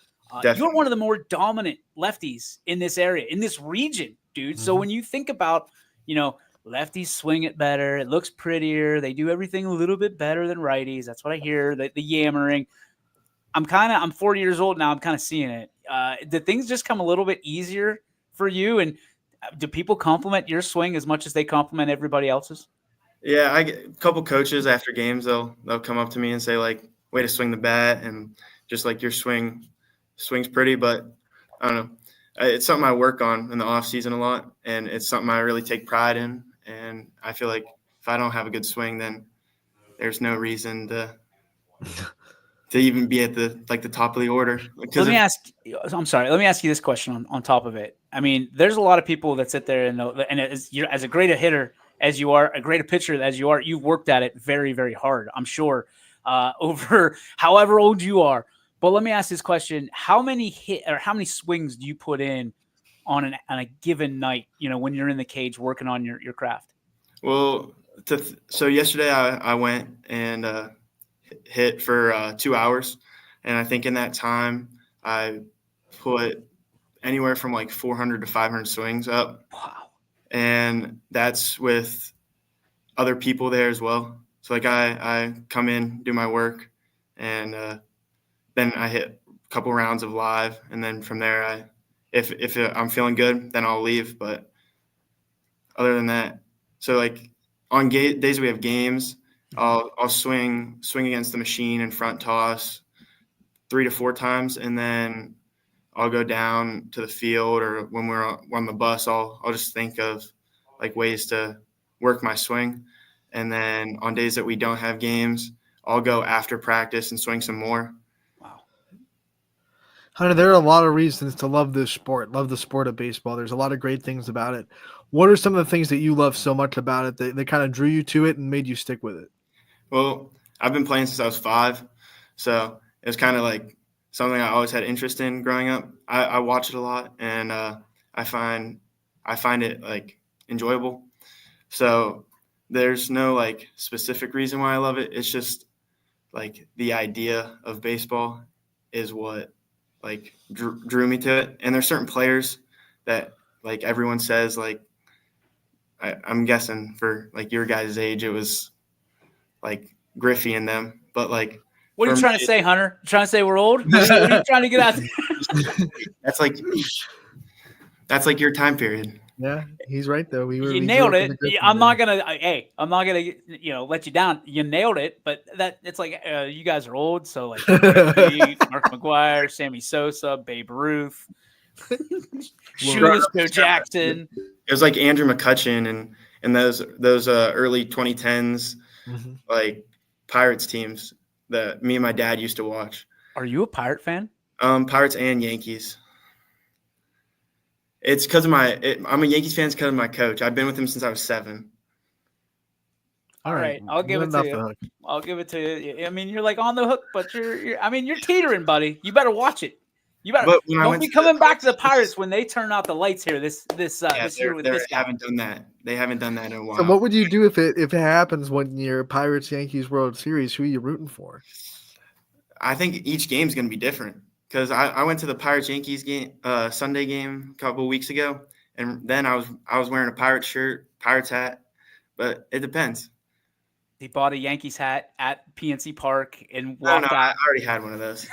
You're one of the more dominant lefties in this area, in this region, dude. Mm-hmm. So when you think about, lefties swing it better, it looks prettier. They do everything a little bit better than righties. That's what I hear. The yammering. I'm 40 years old now. I'm kind of seeing it. Did things just come a little bit easier for you? And do people compliment your swing as much as they compliment everybody else's? Yeah, I get a couple coaches after games. They'll come up to me and say like, "Way to swing the bat," and just like your swing's pretty. But I don't know. It's something I work on in the off season a lot, and it's something I really take pride in. And I feel like if I don't have a good swing, then there's no reason to even be at the top of the order. Let me ask you this question on top of it. I mean, there's a lot of people that sit there and as a great a hitter as you are, a great a pitcher as you are, you've worked at it very, very hard, I'm sure, over however old you are. But let me ask this question: how many swings do you put in on a given night? When you're in the cage working on your craft. Well, so yesterday I went and hit for 2 hours, and I think in that time I put anywhere from like 400 to 500 swings up. Wow! And that's with other people there as well. So like I come in, do my work, and then I hit a couple rounds of live, and then from there if I'm feeling good, then I'll leave. But other than that, so like on days we have games, I'll swing against the machine and front toss 3 to 4 times, and then I'll go down to the field, or when we're on the bus, I'll just think of like ways to work my swing. And then on days that we don't have games, I'll go after practice and swing some more. Wow. Hunter, there are a lot of reasons to love this sport, love the sport of baseball. There's a lot of great things about it. What are some of the things that you love so much about it that kind of drew you to it and made you stick with it? Well, I've been playing since I was 5, so it's kind of like something I always had interest in growing up. I watch it a lot, and I find it like enjoyable. So there's no like specific reason why I love it. It's just like the idea of baseball is what like drew me to it. And there's certain players that like everyone says like I'm guessing for like your guys' age it was like Griffey and them, but like. What are you trying to say, Hunter? You trying to say we're old? What are you trying to get out there? That's like That's like your time period. Yeah, he's right though. You We grew nailed up in it. the Griffin I'm not era. gonna. Hey, I'm not gonna. Let you down. You nailed it. But that it's like you guys are old. So like Griffey, Mark McGuire, Sammy Sosa, Babe Ruth, Shoeless Joe Jackson. It was like Andrew McCutcheon and those early 2010s Mhm. like Pirates teams that me and my dad used to watch. Are you a Pirate fan? Pirates and Yankees. It's because of I'm a Yankees fan because of my coach. I've been with him since I was 7. All right, I'll give let it off to the you. hook. I'll give it to you. I mean, you're like on the hook, but you're teetering, buddy. You better watch it. You better But when I don't went be to coming back to the Pirates, Pirates when they turn out the lights here this year with they this guy. haven't done that. They haven't done that in a while. So what would you do if it happens when your Pirates Yankees World Series? Who are you rooting for? I think each game is going to be different because I went to the Pirates Yankees game Sunday game a couple of weeks ago, and then I was wearing a Pirates shirt, Pirates hat, but it depends. He bought a Yankees hat at PNC Park and No, walked I out. already had one of those.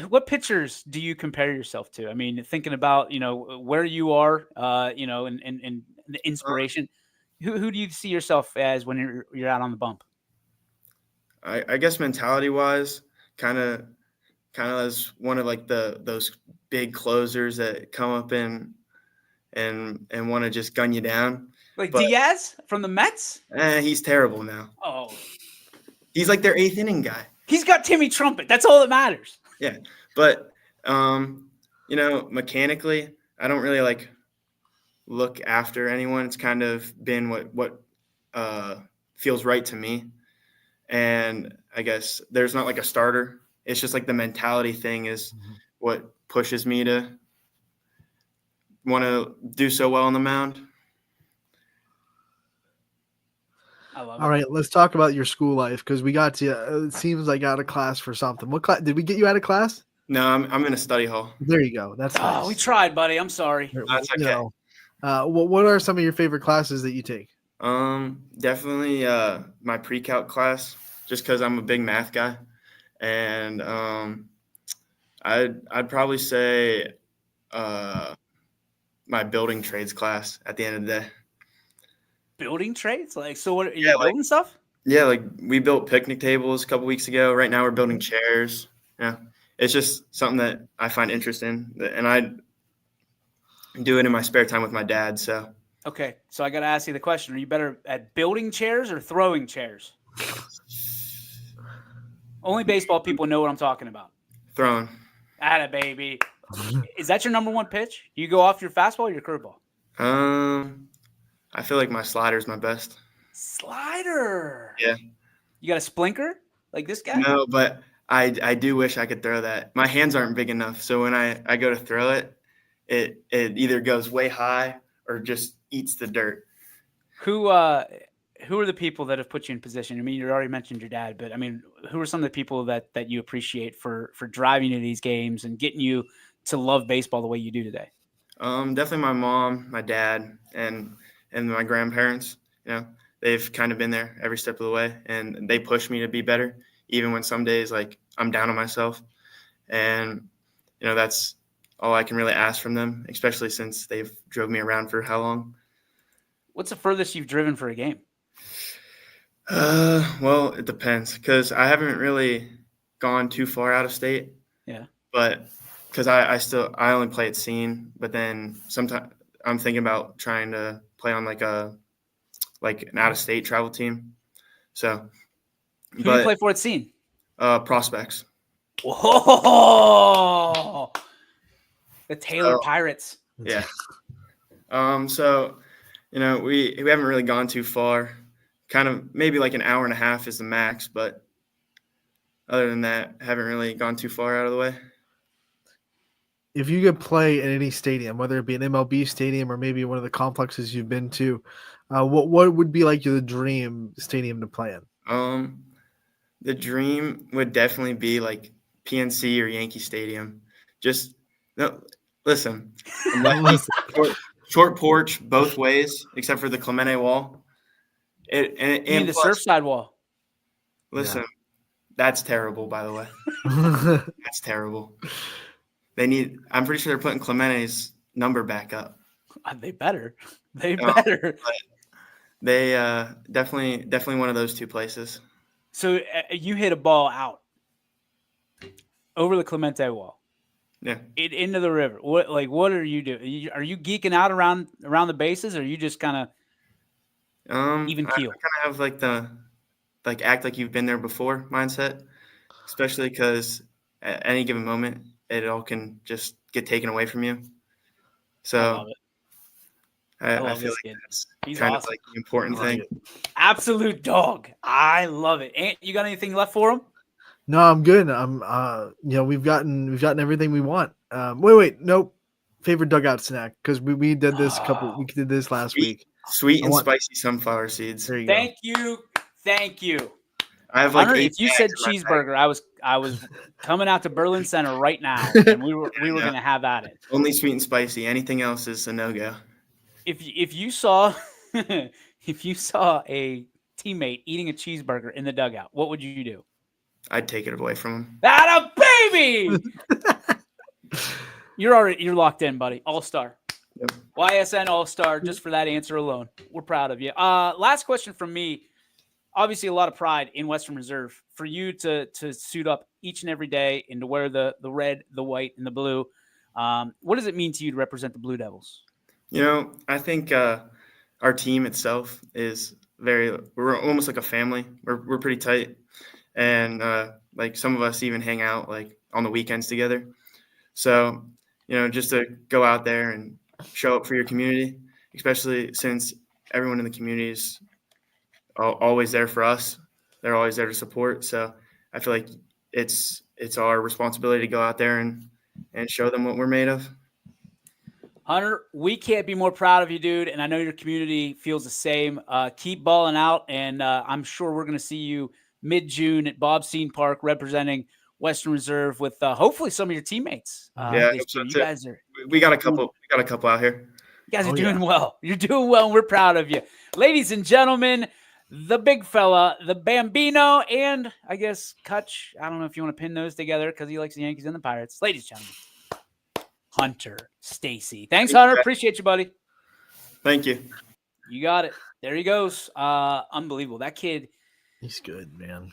What pitchers do you compare yourself to? I mean, thinking about where you are, and the inspiration. Who do you see yourself as when you're out on the bump? I guess mentality wise, kind of as one of like those big closers that come up and want to just gun you down. Like But- Diaz from the Mets? He's terrible now. Oh, He's like their 8th inning guy. he's got Timmy Trumpet. That's all that matters. Yeah, but mechanically, I don't really like look after anyone. It's kind of been what feels right to me, and I guess there's not like a starter. It's just like the mentality thing is what pushes me to want to do so well on the mound. I love All it. right, let's talk about your school life because we got you. It seems like out of class for something. What class did we get you out of class? No, I'm in a study hall. There you go. That's nice. Oh, we tried, buddy. I'm sorry. That's You okay. know, what are some of your favorite classes that you take? Definitely my pre-calc class, just because I'm a big math guy, and I'd probably say my building trades class at the end of the day. Building trades? Like, so what are you Yeah, like- building stuff? Yeah, like we built picnic tables a couple weeks ago. Right now we're building chairs. Yeah, it's just something that I find interest in, and I do it in my spare time with my dad. So Okay, so I got to ask you the question: are you better at building chairs or throwing chairs? Only baseball people know what I'm talking about. throwing. Atta baby. Is that your number one pitch? Do you go off your fastball or your curveball? I feel like my slider is my best. Slider. Yeah. You got a splinker like this guy? No, but I do wish I could throw that. My hands aren't big enough, so when I go to throw it, it either goes way high or just eats the dirt. Who are the people that have put you in position? I mean, you already mentioned your dad, but I mean, who are some of the people that you appreciate for driving you to these games and getting you to love baseball the way you do today? Definitely my mom, my dad, and my grandparents. They've kind of been there every step of the way, and they push me to be better, even when some days like I'm down on myself. And that's all I can really ask from them, especially since they've drove me around for how long? What's the furthest you've driven for a game? Well, it depends because I haven't really gone too far out of state. Yeah. But because I only play at Scene, but then sometimes I'm thinking about trying to play on like an out of state travel team. So, Who do you play for at Scene? Prospects. Whoa! The Taylor So- Pirates. Yeah. So, we haven't really gone too far. Kind of maybe like an hour and a half is the max, but other than that, haven't really gone too far out of the way. If you could play in any stadium, whether it be an MLB stadium or maybe one of the complexes you've been to, what would be like the dream stadium to play in? The dream would definitely be like PNC or Yankee Stadium. Just no. Listen, short porch both ways, except for the Clemente wall. You mean And the plus, Surfside Wall? listen, that's terrible. By the way, that's terrible. I'm pretty sure they're putting Clemente's number back up. They better. They No. better. They definitely one of those two places. So you hit a ball out over the Clemente wall, Yeah. into the river. What are you doing? Are you geeking out around the bases, or are you just kind of even I keel? kind of have like the act like you've been there before mindset, especially because at any given moment it all can just get taken away from you. I So love it. I love feel this like kid. that's He's kind awesome. of like the important thing. Absolute dog. I love it. Ant, you got anything left for him? No, I'm good. I'm we've gotten everything we want. Wait, nope. Favorite dugout snack, because we did this we did this last week. Sweet and I want- spicy sunflower seeds. There you go. Thank you. I have like Hunter, 8 if you bags said in my bag. cheeseburger, I was coming out to Berlin Center right now, and we were Yeah. gonna have at it. Only sweet and spicy. Anything else is a no-go. If you saw if you saw a teammate eating a cheeseburger in the dugout, what would you do? I'd take it away from him. That a baby! You're locked in, buddy. All-star. Yep. YSN All-Star, just for that answer alone. We're proud of you. Last question from me. Obviously, a lot of pride in Western Reserve for you to suit up each and every day and to wear the red, the white, and the blue. What does it mean to you to represent the Blue Devils? I think our team itself is we're almost like a family. We're pretty tight. And like some of us even hang out like on the weekends together. So, just to go out there and show up for your community, especially since everyone in the community is always there for us. They're always there to support. So I feel like it's our responsibility to go out there and show them what we're made of. Hunter, we can't be more proud of you, dude. And I know your community feels the same. Keep balling out. And I'm sure we're going to see you mid-June at Bob Steen Park representing Western Reserve with hopefully some of your teammates. Yeah, this so year. You that's guys are we got a couple out here. You guys are Oh, doing yeah. well. You're doing well, and we're proud of you. Ladies and gentlemen, the big fella, the Bambino, and I guess Kutch. I don't know if you want to pin those together because he likes the Yankees and the Pirates. Ladies and gentlemen, Hunter Stacy. Thanks, Hunter. Appreciate you, buddy. Thank you. You got it. There he goes. Unbelievable. That kid, He's good, man.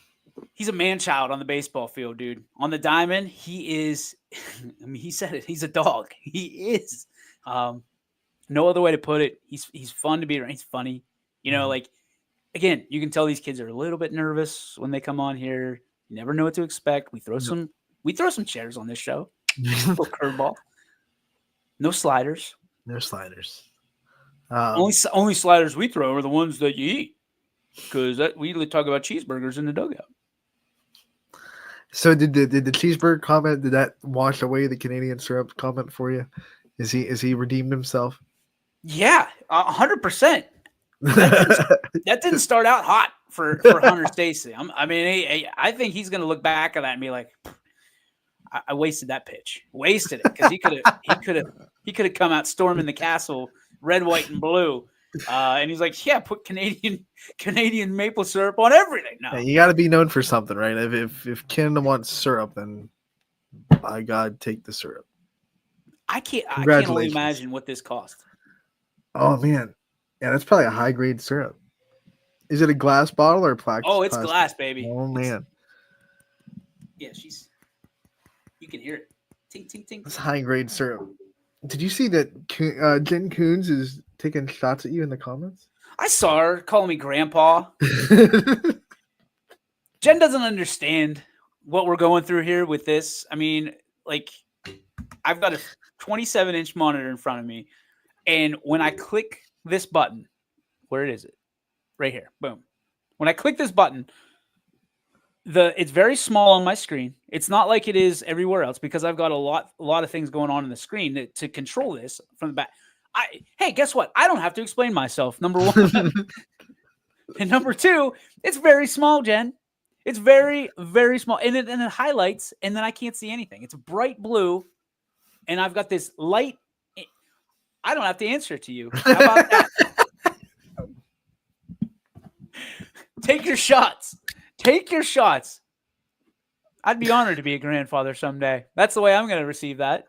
he's a man-child on the baseball field, dude. On the diamond, he is – I mean, he said it. He's a dog. He is. No other way to put it. He's fun to be around. He's funny. Like, again, you can tell these kids are a little bit nervous when they come on here. You never know what to expect. We throw some chairs on this show. Little curveball. No sliders. No sliders. Only sliders we throw are the ones that you eat. Because we usually talk about cheeseburgers in the dugout. So did the cheeseburger comment, did that wash away the Canadian syrup comment for you? Is he redeemed himself? Yeah, 100%. That didn't start out hot for Hunter Stacy. I think he's going to look back at that and be like, I wasted that pitch. Wasted it because he could have come out storming the castle, red, white, and blue. And he's like, yeah, put Canadian maple syrup on everything. No, Yeah, you got to be known for something, right? If Canada wants syrup, then by God, take the syrup. I can't only Congratulations. imagine what this cost. Oh man, yeah, that's probably a high grade syrup. Is it a glass bottle or plastic? Oh, it's glass, baby. Oh man, Yeah, you can hear it. Tink, tink, tink. that's high grade syrup. Did you see that Jen Coons is taking shots at you in the comments? I saw her calling me grandpa. Jen doesn't understand what we're going through here with this. I mean, like, I've got a 27-inch monitor in front of me, and when I click this button, where is it? Right here. Boom. When I click this button, it's very small on my screen. It's not like it is everywhere else because I've got a lot of things going on the screen to control this from the back. Hey, guess what? I don't have to explain myself, number one. And number two, it's very small, Jen. It's very, very small. And it highlights, and then I can't see anything. It's bright blue, and I've got this light. I don't have to answer to you. How about that? Take your shots. Take your shots. I'd be honored to be a grandfather someday. That's the way I'm going to receive that.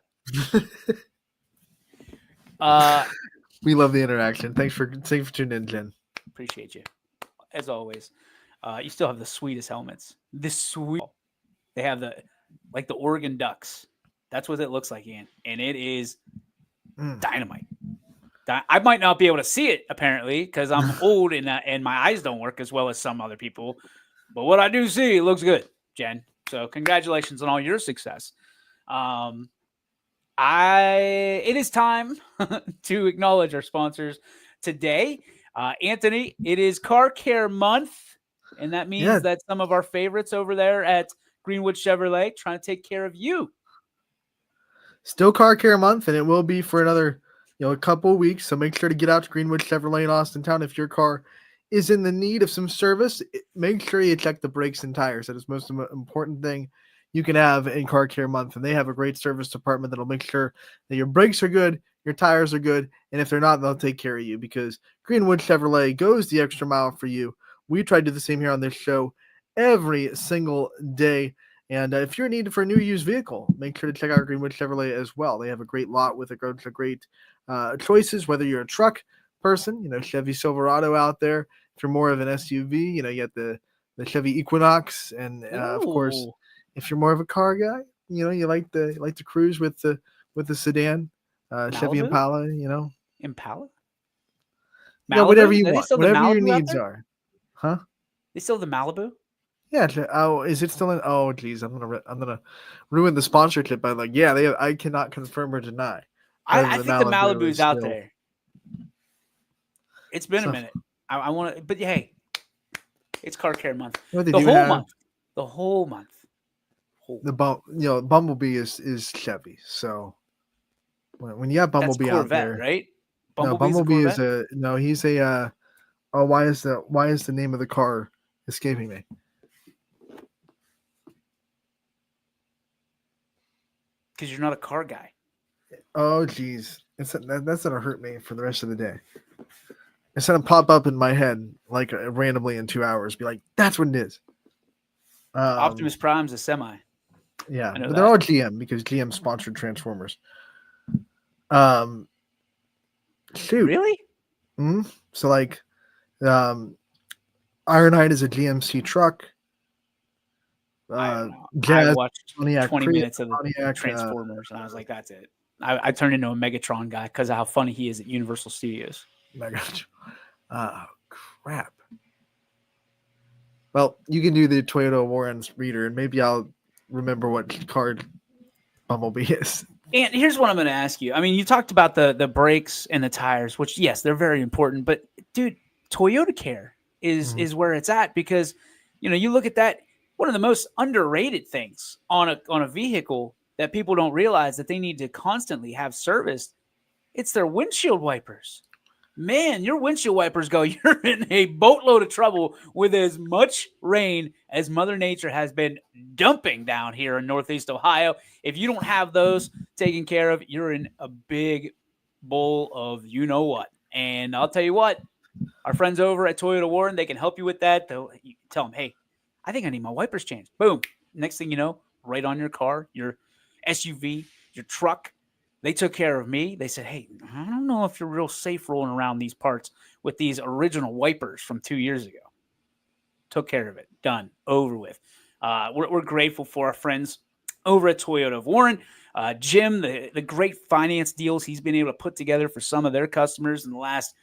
We love the interaction. Thanks for tuning in, Jen. Appreciate you, as always. You still have the sweetest helmets. They have the Oregon Ducks. That's what it looks like, Ian, and it is dynamite. I might not be able to see it apparently because I'm old and my eyes don't work as well as some other people. But what I do see, it looks good, Jen. So congratulations on all your success. It is time to acknowledge our sponsors today. Anthony, it is Car Care Month, and that means that some of our favorites over there at Greenwood Chevrolet trying to take care of you. Still Car Care Month, and it will be for another a couple of weeks. So make sure to get out to Greenwood Chevrolet in Austintown. If your car is in the need of some service, make sure you check the brakes and tires. That is the most important thing you can have in Car Care Month. And they have a great service department that'll make sure that your brakes are good, your tires are good, and if they're not, they'll take care of you because Greenwood Chevrolet goes the extra mile for you. We try to do the same here on this show every single day. And if you're in need for a new used vehicle, make sure to check out Greenwood Chevrolet as well. They have a great lot with a great choices, whether you're a truck person, Chevy Silverado out there. If you're more of an SUV, you get the Chevy Equinox. And of course, if you're more of a car guy, you like to cruise with the sedan, Chevy Impala, Impala? Whatever you want, whatever your needs are. Huh? They still have the Malibu? Yeah. Oh, is it still in? Oh, geez, I'm gonna ruin the sponsorship by I cannot confirm or deny. I think the Malibu's out there. It's been a minute. I want to, but hey, it's Car Care Month. The whole month. Bumblebee is Chevy. So when you have Bumblebee out there, right? Bumblebee is he's a. Why is the name of the car escaping me? Because you're not a car guy. Oh, geez. That's going to hurt me for the rest of the day. It's going to pop up in my head randomly in 2 hours. Be like, that's what it is. Optimus Prime's a semi. Yeah, but they're all GM because GM sponsored Transformers. Shoot. Really? Mm-hmm. So Ironhide is a GMC truck. I Jazz, watched Pontiac 20 minutes of the Pontiac, Transformers, and I was like, that's it. I turned into a Megatron guy because of how funny he is at Universal Studios. Megatron. Oh, crap. Well, you can do the Toyota Warren's reader, and maybe I'll remember what card Bumblebee is. And here's what I'm going to ask you. I mean, you talked about the brakes and the tires, which, yes, they're very important. But, dude, Toyota Care is where it's at because, you look at that. One of the most underrated things on a vehicle that people don't realize that they need to constantly have serviced, it's their windshield wipers. Man, your windshield wipers you're in a boatload of trouble with as much rain as Mother Nature has been dumping down here in Northeast Ohio. If you don't have those taken care of, you're in a big bowl of you-know-what. And I'll tell you what, our friends over at Toyota Warren, they can help you with that. They'll tell them, hey, I think I need my wipers changed. Boom. Next thing you know, right on your car, your SUV, your truck. They took care of me. They said, hey, I don't know if you're real safe rolling around these parts with these original wipers from 2 years ago. Took care of it. Done. Over with. We're grateful for our friends over at Toyota of Warren. Jim, the great finance deals he's been able to put together for some of their customers in the last,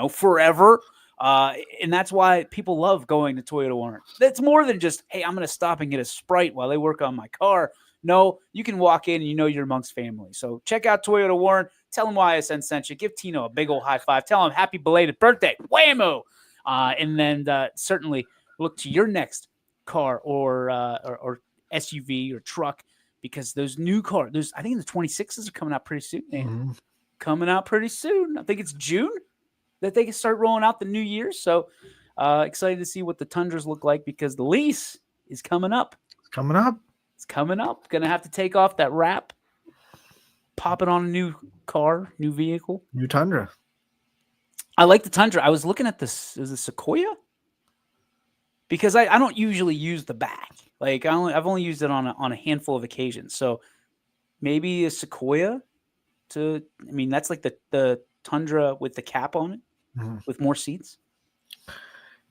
forever. And that's why people love going to Toyota Warren. That's more than just, hey, I'm going to stop and get a Sprite while they work on my car. No, you can walk in and you're amongst family. So check out Toyota Warren. Tell them why ISN sent you. Give Tino a big old high five. Tell him happy belated birthday. Whammo! And then certainly look to your next car or SUV or truck because those new cars, I think the 26s are coming out pretty soon. Mm-hmm. Coming out pretty soon. I think it's June that they can start rolling out the new year. So excited to see what the Tundras look like because the lease is coming up. It's coming up. Going to have to take off that wrap, pop it on a new car, new vehicle. New Tundra. I like the Tundra. I was looking at this. Is it Sequoia? Because I don't usually use the back. I've only used it on a handful of occasions. So maybe a Sequoia. I mean, that's like the Tundra with the cap on it, Mhm. with more seats.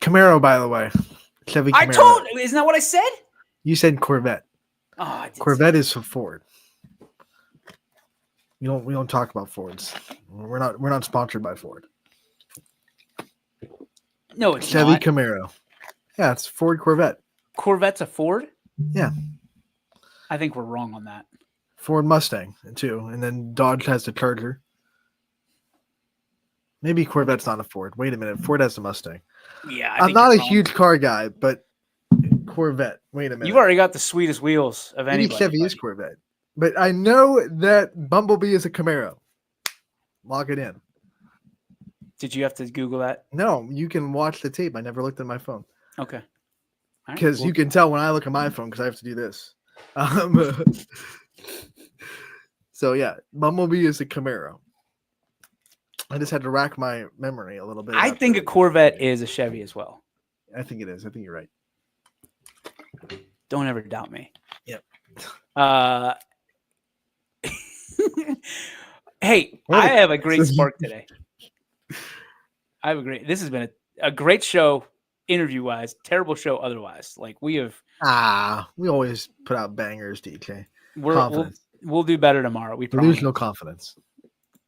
Camaro, by the way. Chevy Camaro. Isn't that what I said? You said Corvette. Oh, I did Corvette is for Ford. We don't talk about Fords. We're not sponsored by Ford. No, it's Chevy not. Camaro. Yeah, it's Ford Corvette. Corvette's a Ford? Yeah. I think we're wrong on that. Ford Mustang too, and then Dodge has the Charger. Maybe Corvette's not a Ford. Wait a minute, Ford has the Mustang. Yeah, I'm not a huge car guy, but Corvette. Wait a minute. You've already got the sweetest wheels of Maybe anybody. Chevy is buddy. Corvette, but I know that Bumblebee is a Camaro. Lock it in. Did you have to Google that? No, you can watch the tape. I never looked at my phone Okay. All right, because well, you can tell when I look at my phone because I have to do this. So yeah, Bumblebee is a Camaro. I just had to rack my memory a little bit. I think a Corvette is a Chevy as well. I think it is. I think you're right. Don't ever doubt me. Yep. Hey, What? I have a great spark today. This has been a great show, interview wise, terrible show otherwise. Like we always put out bangers, DJ. we'll do better tomorrow. We promise. Delusional confidence.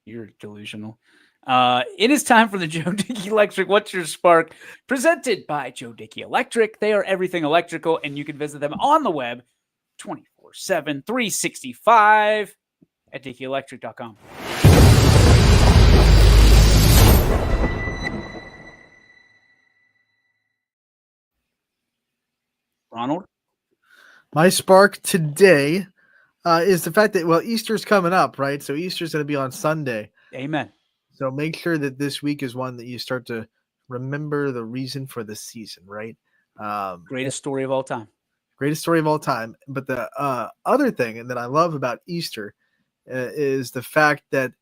You're delusional. It is time for the Joe Dickey Electric. What's your spark? Presented by Joe Dickey Electric. They are everything electrical, and you can visit them on the web 24/7, 365 at DickeyElectric.com. Ronald? My spark today is the fact that, Easter's coming up, right? So Easter's going to be on Sunday. Amen. So make sure that this week is one that you start to remember the reason for the season, right? Greatest story of all time. Greatest story of all time. But the other thing that I love about Easter is the fact that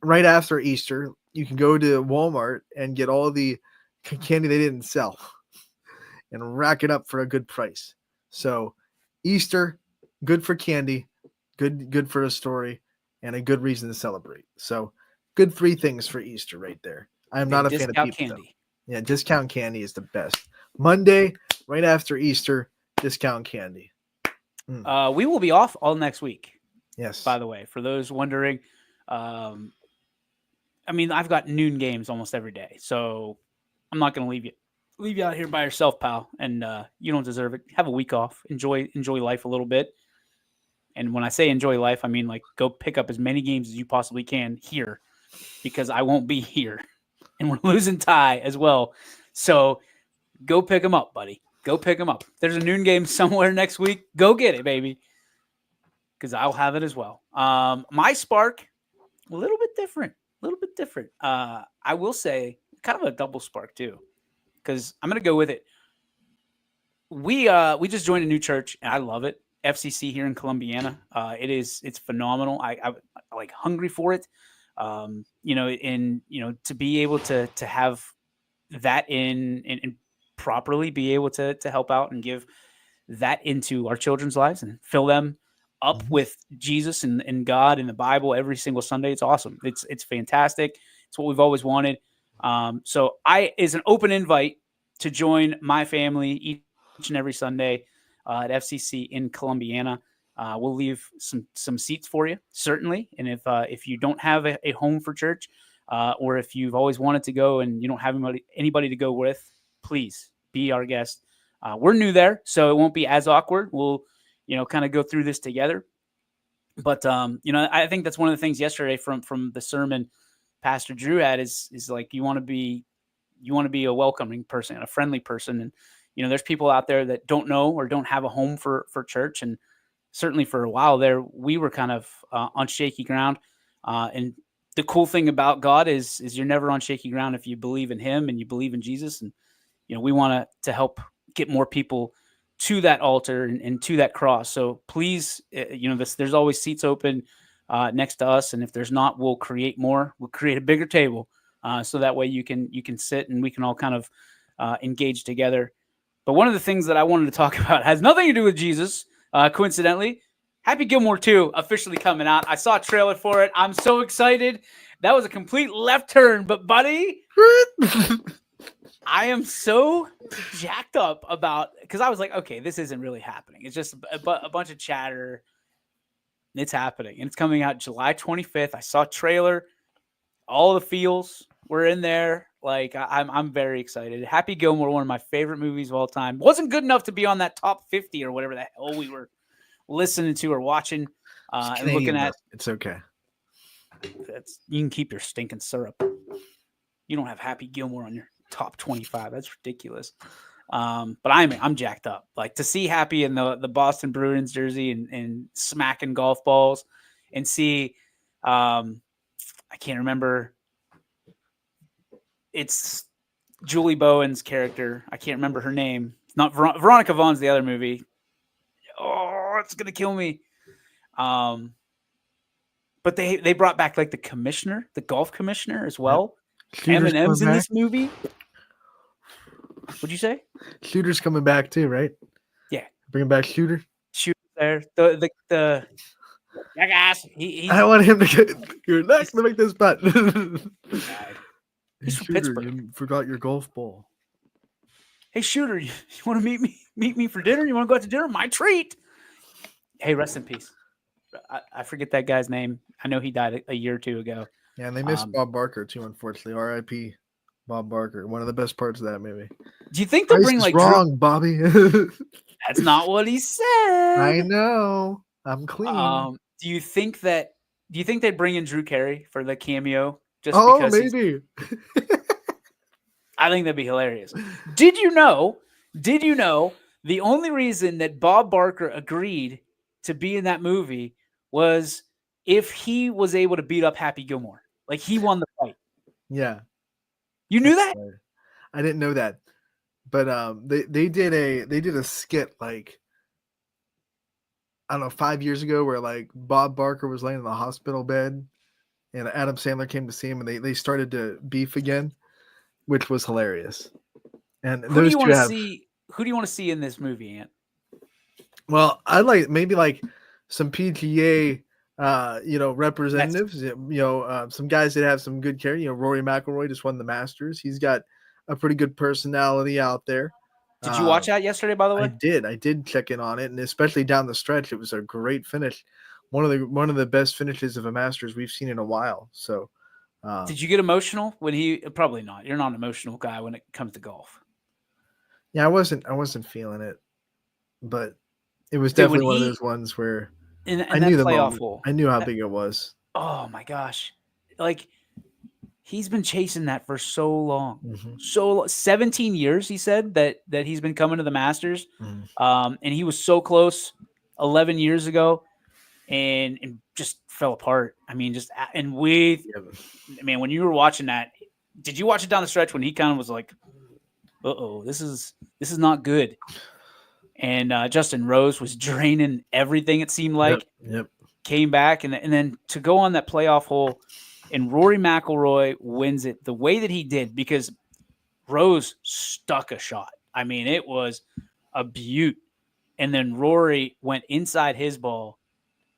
right after Easter, you can go to Walmart and get all the candy they didn't sell and rack it up for a good price. So Easter, good for candy, good for a story, and a good reason to celebrate. So good 3 things for Easter right there. I am not a fan of Discount pizza. candy. Yeah, discount candy is the best. Monday, right after Easter, discount candy. We will be off all next week. Yes. By the way, for those wondering, I mean, I've got noon games almost every day, so I'm not going to leave you out here by yourself, pal. And you don't deserve it. Have a week off. Enjoy life a little bit. And when I say enjoy life, I mean like go pick up as many games as you possibly can here, because I won't be here, and we're losing Ty as well. So go pick them up, buddy. Go pick them up. There's a noon game somewhere next week. Go get it, baby, because I'll have it as well. My spark, a little bit different. I will say kind of a double spark too, because I'm going to go with it. We just joined a new church, and I love it. FCC here in Columbiana. It's phenomenal. I like hungry for it. To be able to have that in properly be able to help out and give that into our children's lives and fill them up with Jesus and God and the Bible every single Sunday. It's awesome. It's fantastic. It's what we've always wanted. So is an open invite to join my family each and every Sunday at FCC in Columbiana. We'll leave some seats for you, certainly. And if you don't have a home for church, or if you've always wanted to go and you don't have anybody to go with, please be our guest. We're new there, so it won't be as awkward. We'll, kind of go through this together. But I think that's one of the things yesterday from the sermon Pastor Drew had is like you want to be a welcoming person, a friendly person, and there's people out there that don't know or don't have a home for church, and certainly for a while there, we were kind of on shaky ground. And the cool thing about God is you're never on shaky ground if you believe in Him and you believe in Jesus. And we want to help get more people to that altar and to that cross. So please, there's always seats open next to us, and if there's not, we'll create more. We'll create a bigger table so that way you can sit and we can all kind of engage together. But one of the things that I wanted to talk about has nothing to do with Jesus. Coincidentally, Happy Gilmore 2 officially coming out. I saw a trailer for it. I'm so excited. That was a complete left turn, but buddy, I am so jacked up about because I was like, okay, this isn't really happening. It's just a bunch of chatter. It's happening, and it's coming out July 25th. I saw a trailer. All the feels were in there. Like I'm very excited. Happy Gilmore, one of my favorite movies of all time. Wasn't good enough to be on that top 50 or whatever the hell we were listening to or watching and looking at. It's okay. You can keep your stinking syrup. You don't have Happy Gilmore on your top 25. That's ridiculous. But I'm jacked up. Like to see Happy in the Boston Bruins jersey and smacking golf balls and see I can't remember. It's Julie Bowen's character. I can't remember her name. It's not Veronica Vaughn's the other movie. Oh, it's gonna kill me. But they brought back like the commissioner, the golf commissioner as well. Shooter's Eminem's in coming this movie. What'd you say? Shooter's coming back too, right? Yeah. Bringing back Shooter. Shoot there. The jackass. I want him to get. You're next to make this bet. He's from Shooter, Pittsburgh. you forgot your golf ball. Hey, Shooter, you want to meet me for dinner? You want to go out to dinner? My treat. Hey, rest in peace. I forget that guy's name. I know he died a year or two ago. Yeah, and they missed Bob Barker too, unfortunately. R.I.P. Bob Barker. One of the best parts of that movie. Do you think they'll bring Price is like wrong, Bobby? That's not what he said. I know. I'm clean. Do you think they'd bring in Drew Carey for the cameo? Just Oh, because maybe. I think that'd be hilarious. Did you know the only reason that Bob Barker agreed to be in that movie was if he was able to beat up Happy Gilmore? Like he won the fight. Yeah. You knew that? I didn't know that. But they did a skit like I don't know 5 years ago where like Bob Barker was laying in the hospital bed and Adam Sandler came to see him and they started to beef again, which was hilarious. And Who do you want to see? Who do you want to see in this movie, Ant? Well, I like maybe like some PGA representatives, some guys that have some good character. Rory McIlroy just won the Masters. He's got a pretty good personality out there. Did you watch that yesterday, by the way? I did check in on it, and especially down the stretch, it was a great finish. One of the best finishes of a Masters we've seen in a while. So, did you get emotional when he? Probably not. You're not an emotional guy when it comes to golf. Yeah, I wasn't feeling it, but it was definitely one of those ones where I knew the playoff hole. I knew how big it was. Oh my gosh, like he's been chasing that for so long, Mm-hmm. 17 years. He said that he's been coming to the Masters, Mm-hmm. and he was so close 11 years ago, and just fell apart. I mean, man, when you were watching that, did you watch it down the stretch when he kind of was like, "Uh-oh, this is not good." And Justin Rose was draining everything. It seemed like. Yep. Came back and then to go on that playoff hole, and Rory McIlroy wins it the way that he did because Rose stuck a shot. I mean, it was a beaut. And then Rory went inside his ball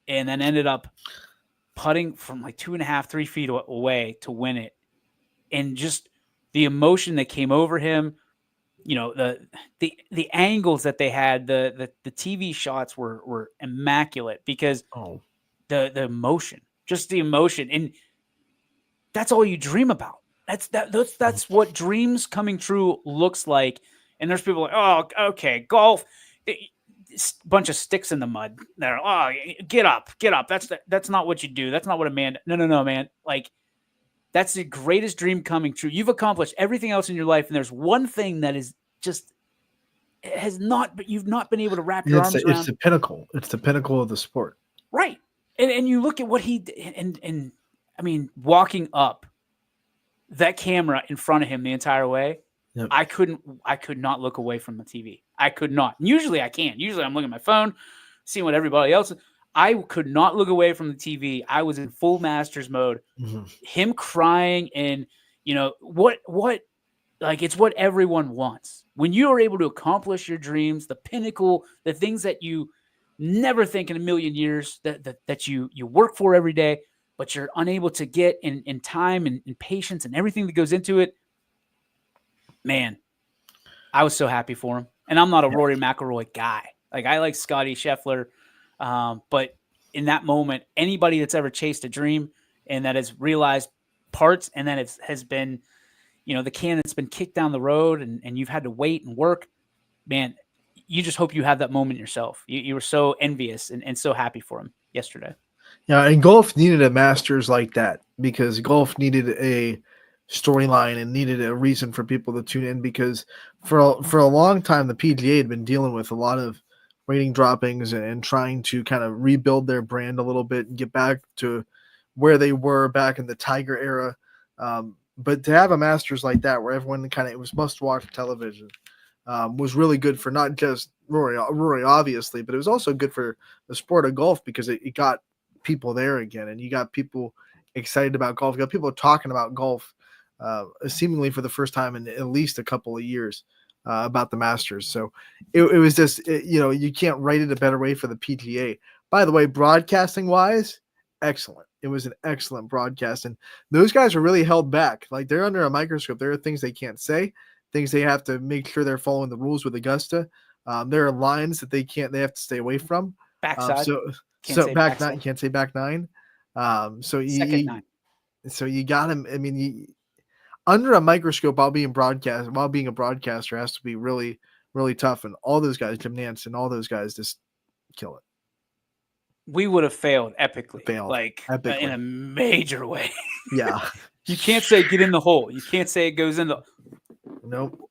and then ended up putting from like 2.5, 3 feet away to win it. And just the emotion that came over him, the angles that they had, the TV shots were immaculate because the emotion, just the emotion. And that's all you dream about. That's what dreams coming true looks like. And there's people like, oh, okay, golf, bunch of sticks in the mud. They're, oh, get up. That's not what you do. That's not what a man. No, man. Like that's the greatest dream coming true. You've accomplished everything else in your life, and there's one thing that is just you've not been able to wrap your arms around. It's the pinnacle. It's the pinnacle of the sport, right? And you look at what he did, and I mean, walking up that camera in front of him the entire way. Yep. I could not look away from the TV. I could not. Usually I can. Usually I'm looking at my phone, seeing what everybody else is. I could not look away from the TV. I was in full Masters mode. Mm-hmm. Him crying and what like it's what everyone wants. When you are able to accomplish your dreams, the pinnacle, the things that you never think in a million years that you work for every day, but you're unable to get in time and patience and everything that goes into it. Man, I was so happy for him. And I'm not a Rory McIlroy guy. Like, I like Scotty Scheffler. But in that moment, anybody that's ever chased a dream and that has realized parts and then it has been, the can that's been kicked down the road and you've had to wait and work, man, you just hope you have that moment yourself. You were so envious and so happy for him yesterday. Yeah, and golf needed a Masters like that because golf needed a storyline and needed a reason for people to tune in because for a long time the PGA had been dealing with a lot of rating droppings and trying to kind of rebuild their brand a little bit and get back to where they were back in the Tiger era. But to have a Masters like that where everyone it was must-watch television was really good for not just Rory obviously, but it was also good for the sport of golf because it got people there again and you got people excited about golf. You got people talking about golf seemingly for the first time in at least a couple of years about the Masters. So it was just, you can't write it a better way for the PGA. By the way, broadcasting wise, excellent. It was an excellent broadcast. And those guys are really held back. Like they're under a microscope. There are things they can't say, things they have to make sure they're following the rules with Augusta. There are lines that they have to stay away from. Backside. So back nine, you can't say back nine. So nine. So you got him. I mean, under a microscope while being a broadcaster has to be really, really tough. And all those guys, Jim Nantz and all those guys just kill it. We would have failed epically, Epically. In a major way. Yeah. You can't say get in the hole. You can't say it goes in the. Nope.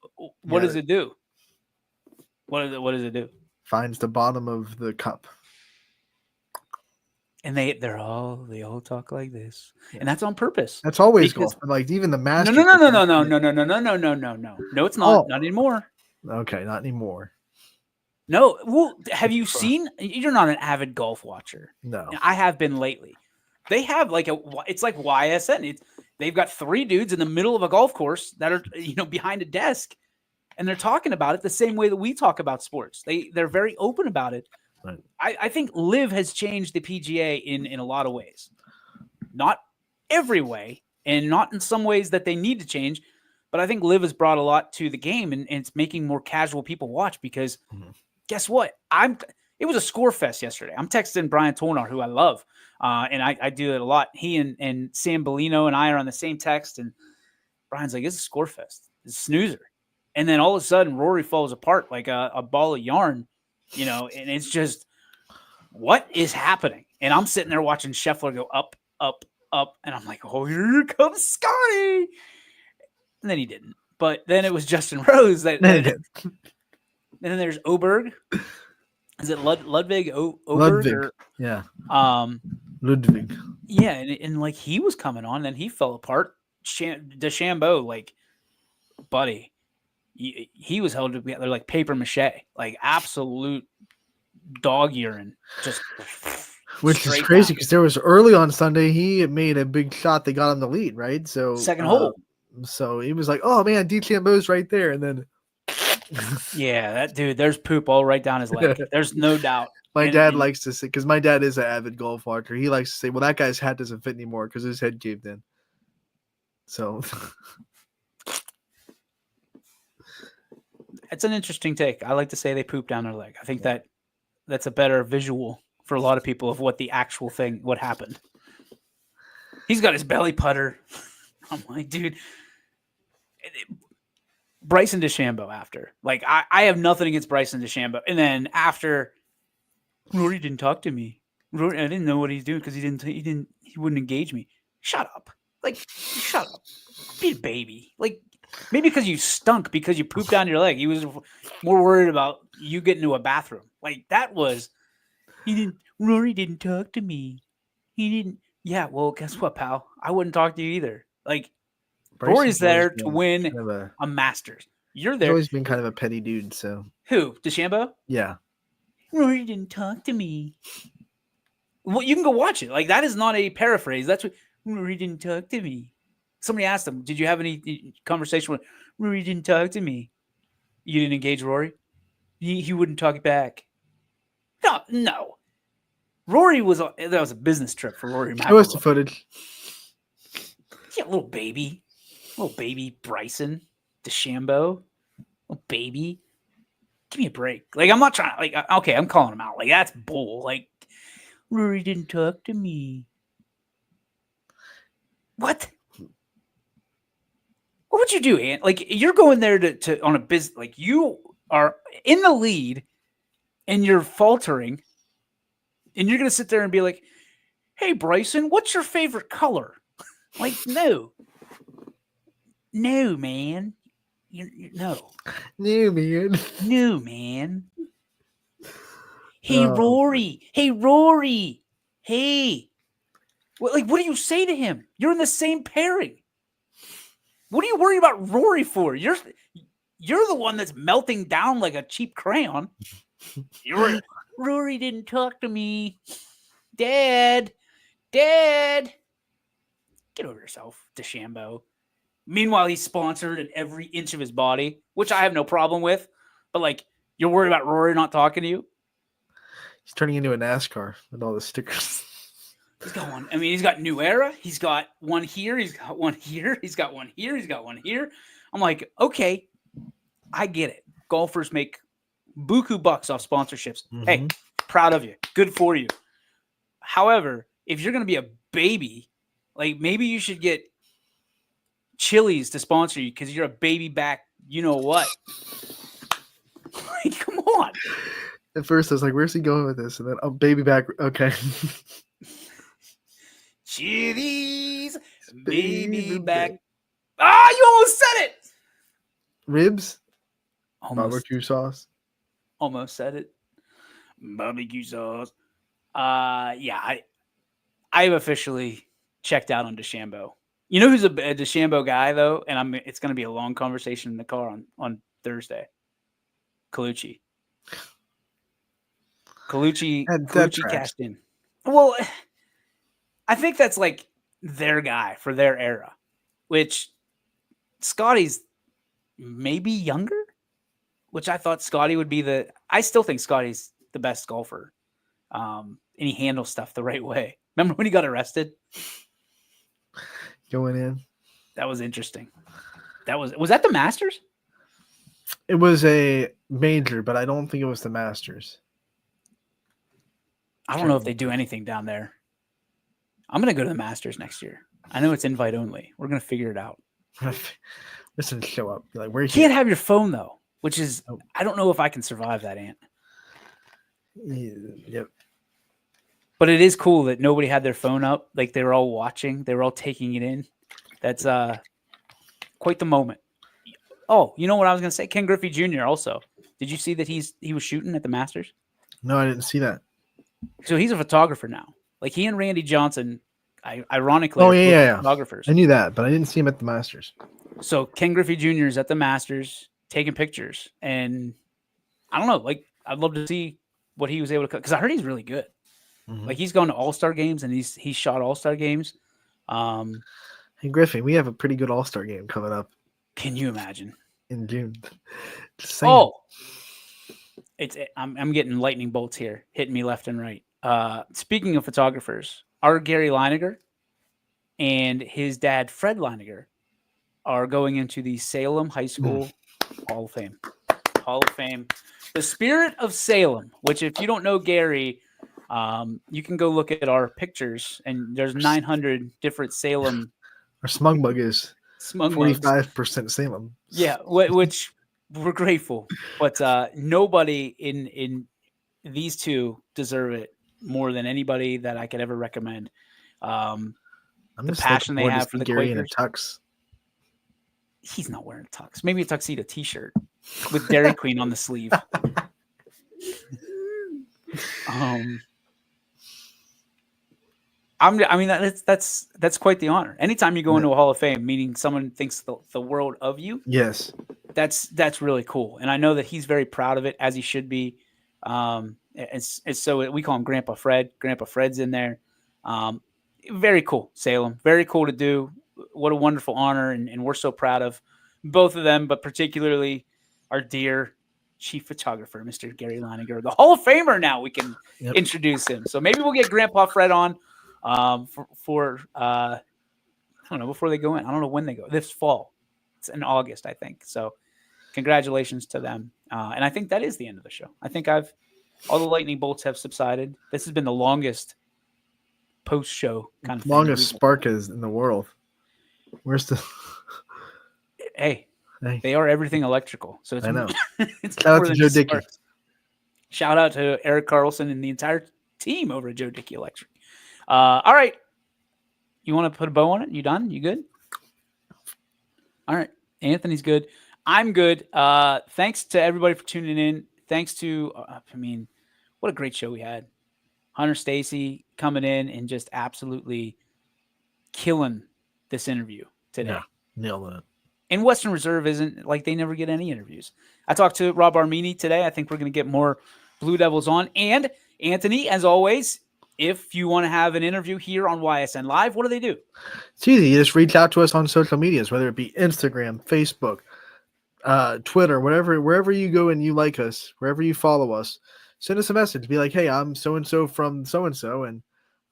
What does it do? What does it do? Finds the bottom of the cup. And they all talk like this, and that's on purpose. That's always golf. Like even the Masters. No. No, it's not. Not anymore. Okay, not anymore. No. Well, have you seen? You're not an avid golf watcher. No, I have been lately. They have it's like YSN. They've got 3 dudes in the middle of a golf course that are behind a desk, and they're talking about it the same way that we talk about sports. They're very open about it. Right. I think LIV has changed the PGA in a lot of ways. Not every way, and not in some ways that they need to change, but I think LIV has brought a lot to the game, and it's making more casual people watch because guess what? It was a score fest yesterday. I'm texting Brian Tornar, who I love, and I do it a lot. He and Sam Bellino and I are on the same text, and Brian's like, it's a score fest. It's a snoozer. And then all of a sudden, Rory falls apart like a ball of yarn. And it's just, what is happening? And I'm sitting there watching Scheffler go up, up, up, and I'm like, oh, here comes Scotty. And then he didn't. But then it was Justin Rose. And then there's Oberg. Is it Ludwig Oberg? Ludwig. Yeah. Ludwig. Yeah, and like he was coming on, and he fell apart. DeChambeau, buddy. He was held together like paper mache, like absolute dog urine, just which is crazy because there was early on Sunday he made a big shot that got him the lead, right? So second hole. So he was like, "Oh man, DeChambeau's right there," and then yeah, that dude, there's poop all right down his leg. There's no doubt. My dad likes to say because my dad is an avid golf watcher. He likes to say, "Well, that guy's hat doesn't fit anymore because his head caved in." So. It's an interesting take. I like to say they poop down their leg. I think that's a better visual for a lot of people of what the actual thing, what happened. He's got his belly putter. I'm like, dude. Bryson DeChambeau after. Like, I have nothing against Bryson DeChambeau. And then after, Rory didn't talk to me. Rory, I didn't know what he's doing because he wouldn't engage me. Shut up. Like, shut up. Be a baby. Like, maybe because you stunk because you pooped down your leg. He was more worried about you getting to a bathroom. Like that was, Rory didn't talk to me. He didn't. Yeah. Well, guess what, pal? I wouldn't talk to you either. Like Rory's there to win a Masters. You're there. He's always been kind of a petty dude. So who? DeChambeau? Yeah. Rory didn't talk to me. Well, you can go watch it. Like that is not a paraphrase. That's what Rory didn't talk to me. Somebody asked him, did you have any conversation with Rory? Didn't talk to me. You didn't engage Rory? He wouldn't talk back. No. Rory that was a business trip for Rory McIlroy. Show us the footage. Yeah, little baby Bryson DeChambeau, little baby. Give me a break. Like, I'm not trying. Like, okay, I'm calling him out. Like, that's bull. Like, Rory didn't talk to me. What? What would you do, Ant? Like, you're going there to on a business. Like, you are in the lead, and you're faltering, and you're gonna sit there and be like, "Hey, Bryson, what's your favorite color?" Like, no, man, no, No, man. man. Hey, Oh. Rory. Hey. What do you say to him? You're in the same pairing. What are you worried about Rory for? You're the one that's melting down like a cheap crayon. Rory didn't talk to me. Dad. Get over yourself, DeChambeau. Meanwhile, he's sponsored in every inch of his body, which I have no problem with. But, like, you're worried about Rory not talking to you? He's turning into a NASCAR with all the stickers. He's got one. I mean, he's got New Era. He's got one here. He's got one here. He's got one here. He's got one here. I'm like, okay, I get it. Golfers make buku bucks off sponsorships. Hey, proud of you. Good for you. However, if you're going to be a baby, like, maybe you should get Chili's to sponsor you because you're a baby back. You know what? Like, come on. At first, I was like, "Where's he going with this?" And then, "Oh, baby back." Okay. Chili's baby back. Ah, you almost said it. Ribs, Almost. barbecue sauce. Almost said it. Barbecue sauce. Yeah, I've officially checked out on DeChambeau. You know who's a DeChambeau guy though, and it's going to be a long conversation in the car on Thursday. Colucci cashed in. Well, I think that's like their guy for their era, which Scotty's maybe younger, which I thought Scotty would be I still think Scotty's the best golfer. And he handles stuff the right way. Remember when he got arrested? Going in. That was interesting. Was that the Masters? It was a major, but I don't think it was the Masters. I don't know if they do anything down there. I'm going to go to the Masters next year. I know it's invite only. We're going to figure it out. Listen, show up. You're like, where You can't have your phone though, which is, I don't know if I can survive that, Ant. Yep. But it is cool that nobody had their phone up. Like, they were all watching. They were all taking it in. That's quite the moment. Oh, you know what I was going to say? Ken Griffey Jr. also. Did you see that he was shooting at the Masters? No, I didn't see that. So he's a photographer now. Like, he and Randy Johnson, ironically, Oh, are yeah. photographers. I knew that, but I didn't see him at the Masters. So Ken Griffey Jr. is at the Masters taking pictures. And I don't know. Like, I'd love to see what he was able to cut. Because I heard he's really good. Like, he's gone to All-Star games, and he's shot All-Star games. Hey, Griffin, we have a pretty good All-Star game coming up Can you imagine? in June. Just saying. Oh, I'm getting lightning bolts here, hitting me left and right. Speaking of photographers, our Gary Leininger and his dad Fred Leininger are going into the Salem High School Hall of Fame. Hall of Fame. The Spirit of Salem, which, if you don't know Gary, you can go look at our pictures, and there's 900 different Salem. Our smug bug is Smug mugs. 45% Salem. Yeah, which we're grateful, but nobody in these two deserve it more than anybody that I could ever recommend. I'm The just passion they looking forward have to for the see Gary in a Quakers. tux. He's not wearing a tux. Maybe a tuxedo T-shirt with Dairy Queen on the sleeve. I mean, that's quite the honor. Anytime you go into a Hall of Fame, meaning someone thinks the world of you, Yes. that's really cool. And I know that he's very proud of it, as he should be. So we call him Grandpa Fred. Grandpa Fred's in there. Very cool, Salem. Very cool to do. What a wonderful honor, and we're so proud of both of them, but particularly our dear chief photographer, Mr. Gary Leininger, the Hall of Famer. Now we can introduce him. So maybe we'll get Grandpa Fred on for I don't know, before they go in. I don't know when they go. This fall. It's in August, I think. So congratulations to them. And I think that is the end of the show. I think all the lightning bolts have subsided. This has been the longest post-show kind of thing. Longest spark is in the world. Where's the Hey, they are everything electrical. So it's, I know. It's Shout out more to than Joe just Dickey. sparks. Shout out to Eric Carlson and the entire team over at Joe Dickey Electric. All right. You want to put a bow on it? You done? You good? All right. Anthony's good. I'm good. Thanks to everybody for tuning in. Thanks to, what a great show we had. Hunter Stacy coming in and just absolutely killing this interview today. Yeah, nailed it. And Western Reserve isn't like they never get any interviews. I talked to Rob Armini today. I think we're going to get more Blue Devils on. And Anthony, as always, if you want to have an interview here on YSN Live, what do they do? It's easy. You just reach out to us on social medias, whether it be Instagram, Facebook, Twitter, wherever you go and you like us, wherever you follow us, send us a message. Be like, hey, I'm so-and-so from so-and-so, and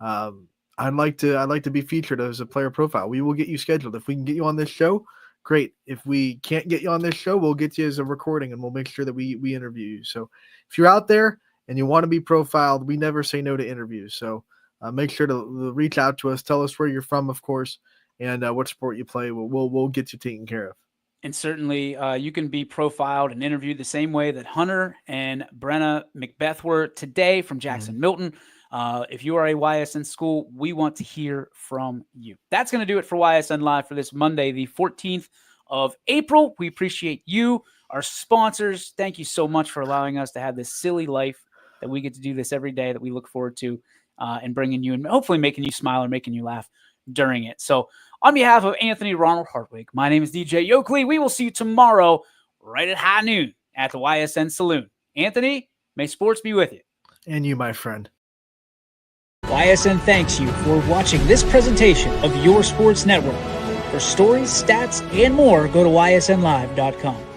I'd like to be featured as a player profile. We will get you scheduled. If we can get you on this show, great. If we can't get you on this show, we'll get you as a recording, and we'll make sure that we interview you. So if you're out there and you want to be profiled, we never say no to interviews. So make sure to reach out to us. Tell us where you're from, of course, and what sport you play. We'll get you taken care of. And certainly you can be profiled and interviewed the same way that Hunter and Brenna Macbeth were today from Jackson Milton. If you are a YSN school, we want to hear from you. That's going to do it for YSN Live for this Monday, the 14th of April. We appreciate you, our sponsors. Thank you so much for allowing us to have this silly life that we get to do this every day that we look forward to and bringing you and hopefully making you smile or making you laugh during it. So on behalf of Anthony Ronald Hartwig, my name is DJ Yoakley. We will see you tomorrow right at high noon at the YSN Saloon. Anthony, may sports be with you. And you, my friend. YSN thanks you for watching this presentation of Your Sports Network. For stories, stats, and more, go to ysnlive.com.